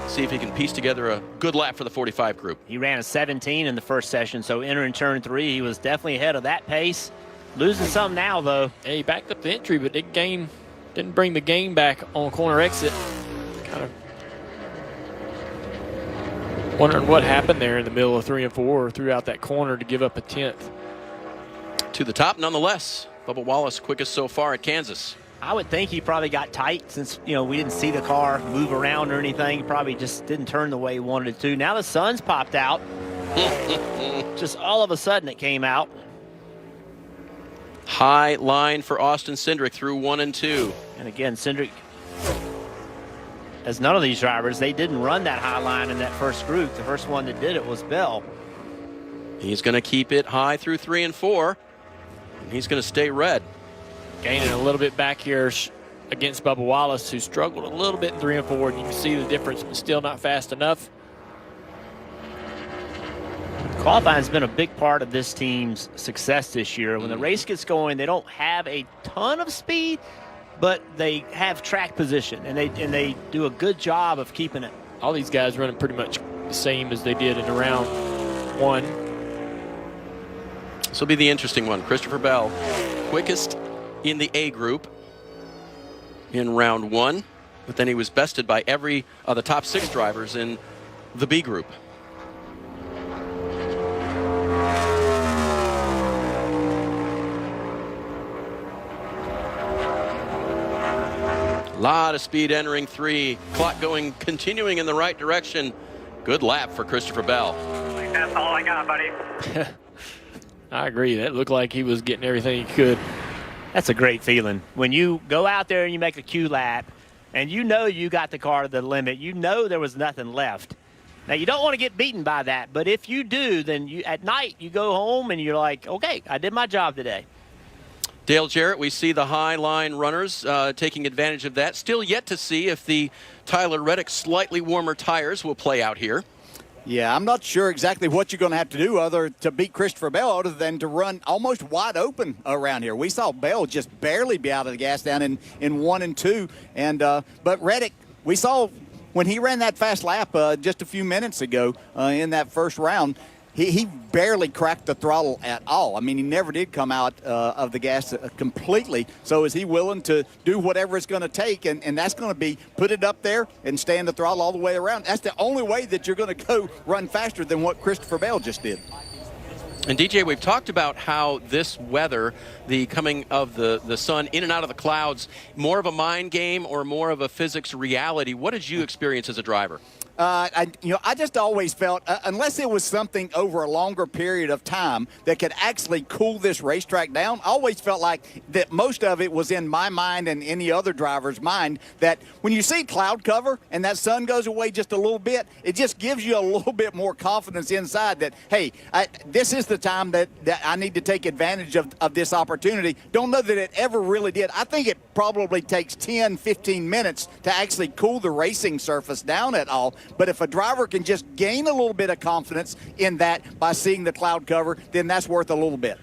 See if he can piece together a good lap for the 45 group. He ran a 17 in the first session, so entering turn 3, he was definitely ahead of that pace. Losing some now, though. Yeah, he backed up the entry, but didn't bring the gain back on corner exit. Kind of wondering what happened there in the middle of 3 and 4 or throughout that corner to give up a 10th. To the top, nonetheless. Bubba Wallace, quickest so far at Kansas. I would think he probably got tight since, we didn't see the car move around or anything. He probably just didn't turn the way he wanted it to. Now the sun's popped out. Just all of a sudden it came out. High line for Austin Cindric through 1 and 2. And again, Cindric, as none of these drivers, they didn't run that high line in that first group. The first one that did it was Bell. He's going to keep it high through 3 and 4. And he's going to stay red. Gaining a little bit back here against Bubba Wallace, who struggled a little bit in 3 and 4, and you can see the difference, but still not fast enough. Qualifying's been a big part of this team's success this year. When the race gets going, they don't have a ton of speed, but they have track position, and they do a good job of keeping it. All these guys running pretty much the same as they did in round 1. This will be the interesting one. Christopher Bell, quickest in the A group in round 1, but then he was bested by every of the top 6 drivers in the B group. A lot of speed entering 3. Clock continuing in the right direction. Good lap for Christopher Bell. That's all I got, buddy. I agree. That looked like he was getting everything he could. That's a great feeling. When you go out there and you make a Q lap and you got the car to the limit, there was nothing left. Now, you don't want to get beaten by that, but if you do, then at night you go home and you're like, okay, I did my job today. Dale Jarrett, we see the high line runners taking advantage of that. Still yet to see if the Tyler Reddick slightly warmer tires will play out here. Yeah, I'm not sure exactly what you're going to have to do to beat Christopher Bell other than to run almost wide open around here. We saw Bell just barely be out of the gas down in 1 and 2. But Reddick, we saw when he ran that fast lap just a few minutes ago in that first round, he barely cracked the throttle at all. I mean, he never did come out of the gas completely. So is he willing to do whatever it's going to take? And that's going to be put it up there and stand the throttle all the way around. That's the only way that you're going to go run faster than what Christopher Bell just did. And DJ, we've talked about how this weather, the coming of the sun in and out of the clouds, more of a mind game or more of a physics reality. What did you experience as a driver? I just always felt, unless it was something over a longer period of time that could actually cool this racetrack down, I always felt like that most of it was in my mind and any other driver's mind, that when you see cloud cover and that sun goes away just a little bit, it just gives you a little bit more confidence inside that, hey, this is the time that I need to take advantage of this opportunity. Don't know that it ever really did. I think it probably takes 10, 15 minutes to actually cool the racing surface down at all. But if a driver can just gain a little bit of confidence in that by seeing the cloud cover, then that's worth a little bit.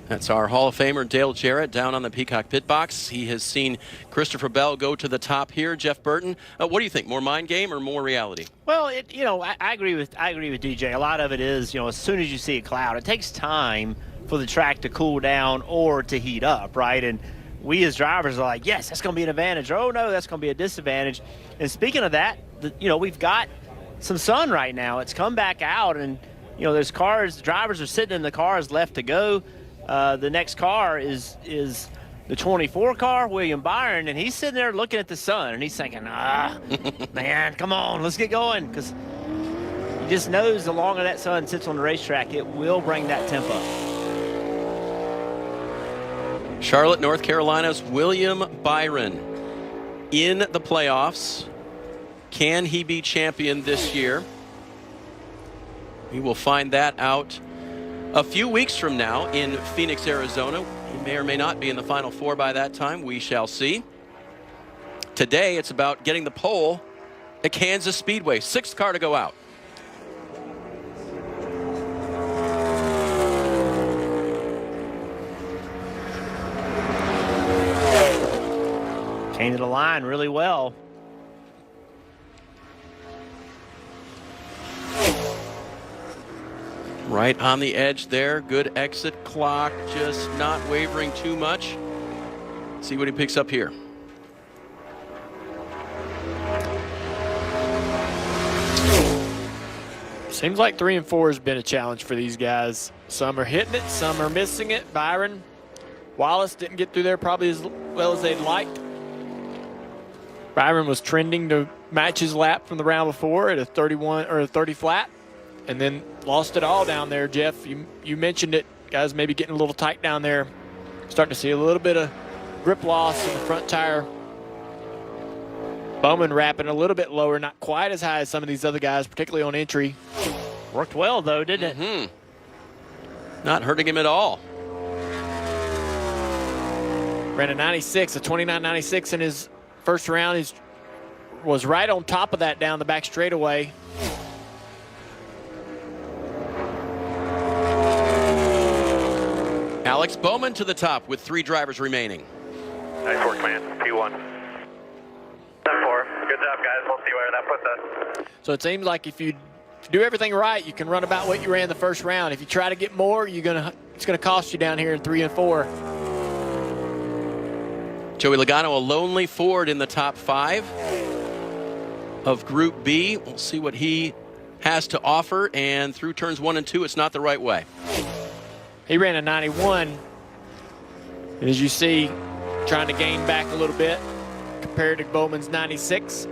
That's our Hall of Famer, Dale Jarrett, down on the Peacock pit box. He has seen Christopher Bell go to the top here. Jeff Burton, what do you think? More mind game or more reality? Well, I agree with DJ. A lot of it is, as soon as you see a cloud, it takes time for the track to cool down or to heat up, right? And we as drivers are like, yes, that's going to be an advantage. Or, oh, no, that's going to be a disadvantage. And speaking of that, we've got some sun right now. It's come back out, and, there's cars. Drivers are sitting in the cars left to go. The next car is the 24 car, William Byron, and he's sitting there looking at the sun, and he's thinking, man, come on, let's get going. Because he just knows the longer that sun sits on the racetrack, it will bring that temp up. Charlotte, North Carolina's William Byron in the playoffs. Can he be champion this year? We will find that out a few weeks from now in Phoenix, Arizona. He may or may not be in the Final Four by that time. We shall see. Today, it's about getting the pole at Kansas Speedway. 6th car to go out. Came to the line really well. Right on the edge there. Good exit clock, just not wavering too much. See what he picks up here. Seems like 3 and 4 has been a challenge for these guys. Some are hitting it, some are missing it. Byron Wallace didn't get through there probably as well as they'd liked. Byron was trending to match his lap from the round before at a 31 or a 30 flat, and then lost it all down there. Jeff, you mentioned it, guys, maybe getting a little tight down there. Starting to see a little bit of grip loss in the front tire. Bowman wrapping a little bit lower, not quite as high as some of these other guys, particularly on entry. Worked well, though, didn't it? Not hurting him at all. Ran a 96, a 29.96 in his first round. He was right on top of that down the back straightaway. Alex Bowman to the top with 3 drivers remaining. Nice work, man. P1. 10-4. Good job, guys. We'll see where that puts us. So it seems like if you do everything right, you can run about what you ran the first round. If you try to get more, it's gonna cost you down here in 3 and 4. Joey Logano, a lonely Ford in the top 5 of Group B. We'll see what he has to offer, and through turns 1 and 2, it's not the right way. He ran a 91, and as you see, trying to gain back a little bit compared to Bowman's 96.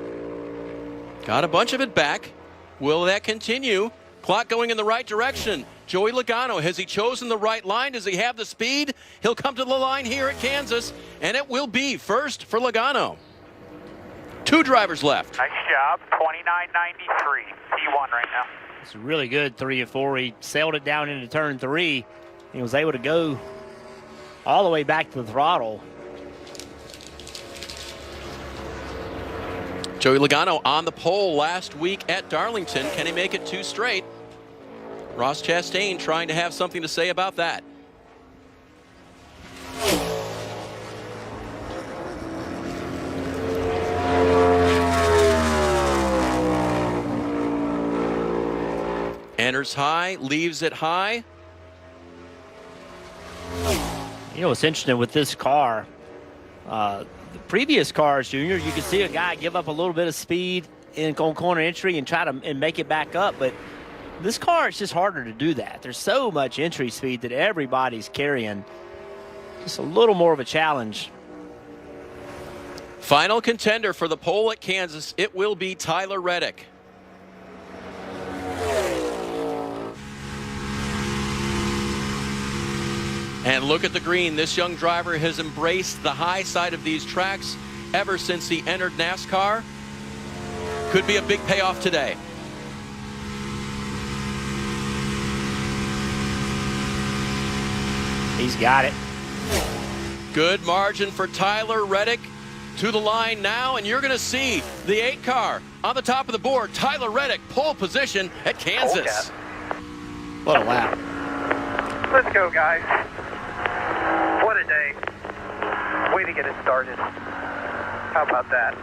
Got a bunch of it back. Will that continue? Clock going in the right direction. Joey Logano, has he chosen the right line? Does he have the speed? He'll come to the line here at Kansas, and it will be first for Logano. 2 drivers left. Nice job. 29.93. P1 right now. It's a really good 3 and 4. He sailed it down into turn 3. He was able to go all the way back to the throttle. Joey Logano on the pole last week at Darlington. Can he make it 2 straight? Ross Chastain trying to have something to say about that. Enters high, leaves it high. You know what's interesting with this car, the previous cars, Junior, you can see a guy give up a little bit of speed on corner entry and try to make it back up, but this car, it's just harder to do that. There's so much entry speed that everybody's carrying. Just a little more of a challenge. Final contender for the pole at Kansas, it will be Tyler Reddick. And look at the green. This young driver has embraced the high side of these tracks ever since he entered NASCAR. Could be a big payoff today. He's got it. Good margin for Tyler Reddick. To the line now, and you're going to see the 8 car on the top of the board. Tyler Reddick, pole position at Kansas. What a lap. Let's go, guys. What a day. Way to get it started. How about that?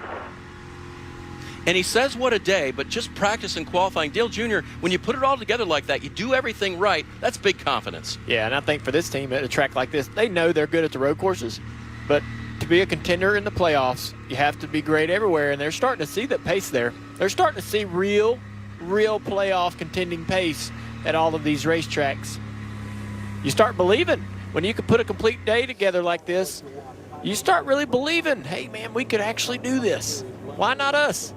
And he says what a day, but just practice and qualifying. Dale Jr., when you put it all together like that, you do everything right, that's big confidence. Yeah, and I think for this team at a track like this, they know they're good at the road courses, but to be a contender in the playoffs, you have to be great everywhere, and they're starting to see that pace there. They're starting to see real playoff contending pace at all of these racetracks. You start believing when you can put a complete day together like this. You start really believing, hey, man, we could actually do this. Why not us?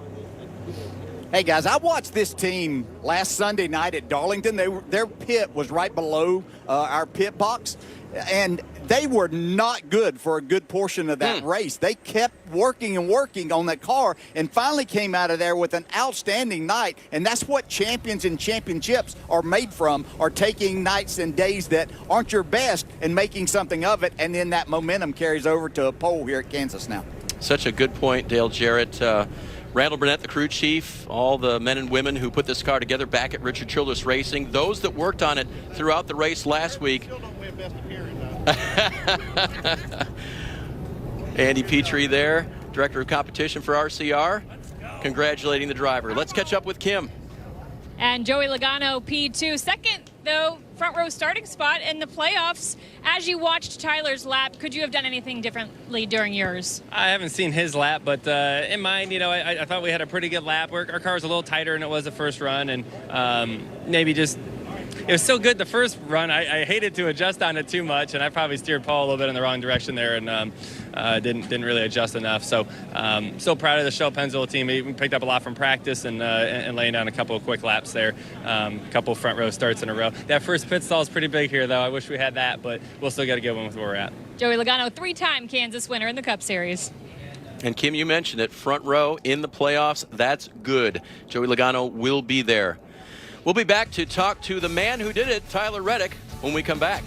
Hey, guys, I watched this team last Sunday night at Darlington. Their pit was right below our pit box, and they were not good for a good portion of that race. They kept working and working on that car and finally came out of there with an outstanding night, and that's what champions and championships are made from, are taking nights and days that aren't your best and making something of it, and then that momentum carries over to a pole here at Kansas now. Such a good point, Dale Jarrett. Randall Burnett, the crew chief, all the men and women who put this car together back at Richard Childress Racing, those that worked on it throughout the race last week. Andy Petrie there, director of competition for RCR, congratulating the driver. Let's catch up with Kim. And Joey Logano, P2. Second, though, front row starting spot in the playoffs. As you watched Tyler's lap, could you have done anything differently during yours? I haven't seen his lap, but in mine, I thought we had a pretty good lap. Our car was a little tighter than it was the first run, and maybe just it was so good the first run. I hated to adjust on it too much, and I probably steered Paul a little bit in the wrong direction there, and didn't really adjust enough. So so proud of the Shell Pennzoil team. We picked up a lot from practice and laying down a couple of quick laps there. A couple front row starts in a row. That first pit stall is pretty big here, though. I wish we had that, but we'll still get a good one with where we're at. Joey Logano, 3-time Kansas winner in the Cup Series. And Kim, you mentioned it, front row in the playoffs. That's good. Joey Logano will be there. We'll be back to talk to the man who did it, Tyler Reddick, when we come back.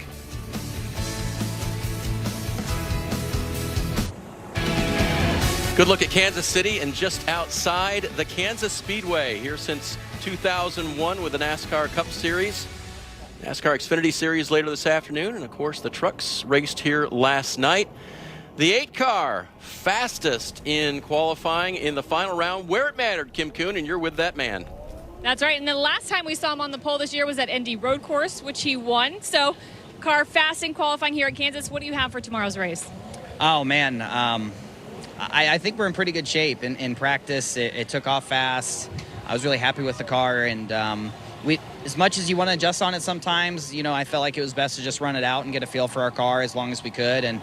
Good look at Kansas City and just outside the Kansas Speedway, here since 2001 with the NASCAR Cup Series. NASCAR Xfinity Series later this afternoon, and of course the trucks raced here last night. The 8-car fastest in qualifying in the final round where it mattered, Kim Kuhn, and you're with that man. That's right, and the last time we saw him on the pole this year was at Indy Road Course, which he won. So, car fast in qualifying here at Kansas. What do you have for tomorrow's race? Oh, man. I think we're in pretty good shape. In practice, it took off fast. I was really happy with the car, and as much as you want to adjust on it sometimes, I felt like it was best to just run it out and get a feel for our car as long as we could, and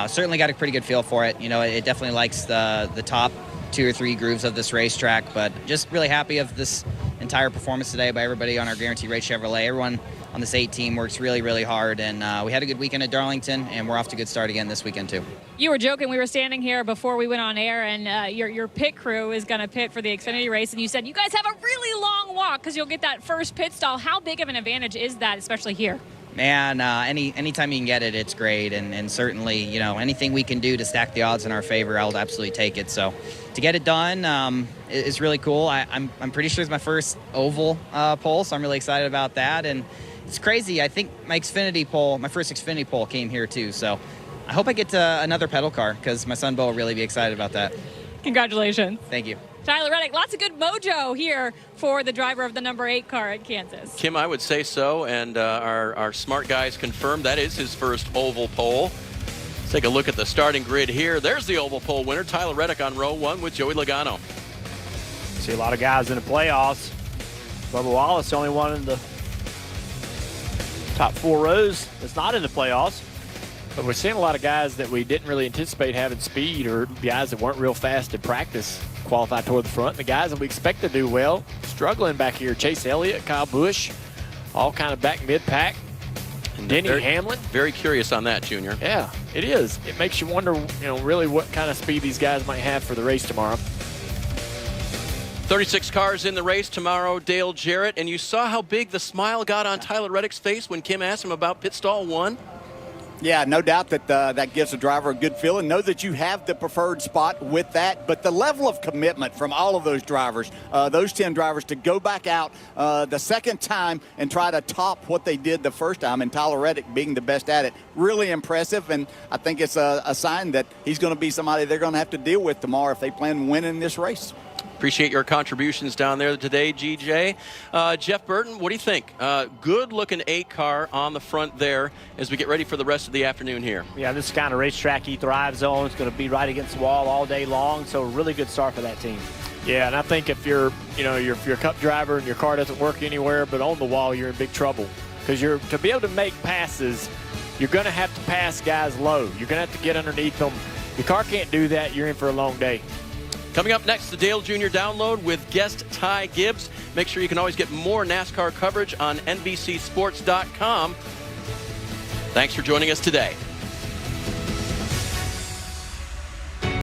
certainly got a pretty good feel for it. It definitely likes the top 2 or 3 grooves of this racetrack, but just really happy of this entire performance today by everybody on our Guaranteed Rate Chevrolet. Everyone on this 8 team works really, really hard, and we had a good weekend at Darlington, and we're off to a good start again this weekend too. You were joking. We were standing here before we went on air, and your pit crew is going to pit for the Xfinity race, and you said you guys have a really long walk because you'll get that first pit stall. How big of an advantage is that, especially here? Man, anytime you can get it, it's great, and certainly, anything we can do to stack the odds in our favor, I'll absolutely take it. So to get it done is really cool. I'm pretty sure it's my first oval pole, so I'm really excited about that. And it's crazy. I think my first Xfinity pole came here too. So I hope I get another pedal car because my son Bo will really be excited about that. Congratulations. Thank you. Tyler Reddick, lots of good mojo here for the driver of the number 8 car at Kansas. Kim, I would say so, and our smart guys confirmed that is his first oval pole. Let's take a look at the starting grid here. There's the oval pole winner, Tyler Reddick on row 1 with Joey Logano. See a lot of guys in the playoffs. Bubba Wallace, the only one in the top 4 rows that's not in the playoffs. But we're seeing a lot of guys that we didn't really anticipate having speed, or guys that weren't real fast in practice qualify toward the front. The guys that we expect to do well, struggling back here. Chase Elliott, Kyle Busch, all kind of back mid-pack. And Denny Hamlin. Very curious on that, Junior. Yeah, it is. It makes you wonder, really what kind of speed these guys might have for the race tomorrow. 36 cars in the race tomorrow, Dale Jarrett. And you saw how big the smile got on Tyler Reddick's face when Kim asked him about pit stall 1? Yeah, no doubt that that gives the driver a good feeling. Know that you have the preferred spot with that, but the level of commitment from all of those drivers, those 10 drivers, to go back out the second time and try to top what they did the first time, and Tyler Reddick being the best at it, really impressive. And I think it's a sign that he's going to be somebody they're going to have to deal with tomorrow if they plan on winning this race. Appreciate your contributions down there today, GJ. Jeff Burton, what do you think? Good-looking 8-car on the front there as we get ready for the rest of the afternoon here. Yeah, this is the kind of racetrack he thrives on. It's going to be right against the wall all day long, so a really good start for that team. Yeah, and I think if you're a Cup driver and your car doesn't work anywhere but on the wall, you're in big trouble. Because to be able to make passes, you're going to have to pass guys low. You're going to have to get underneath them. Your car can't do that. You're in for a long day. Coming up next, the Dale Jr. Download with guest Ty Gibbs. Make sure you can always get more NASCAR coverage on NBCSports.com. Thanks for joining us today.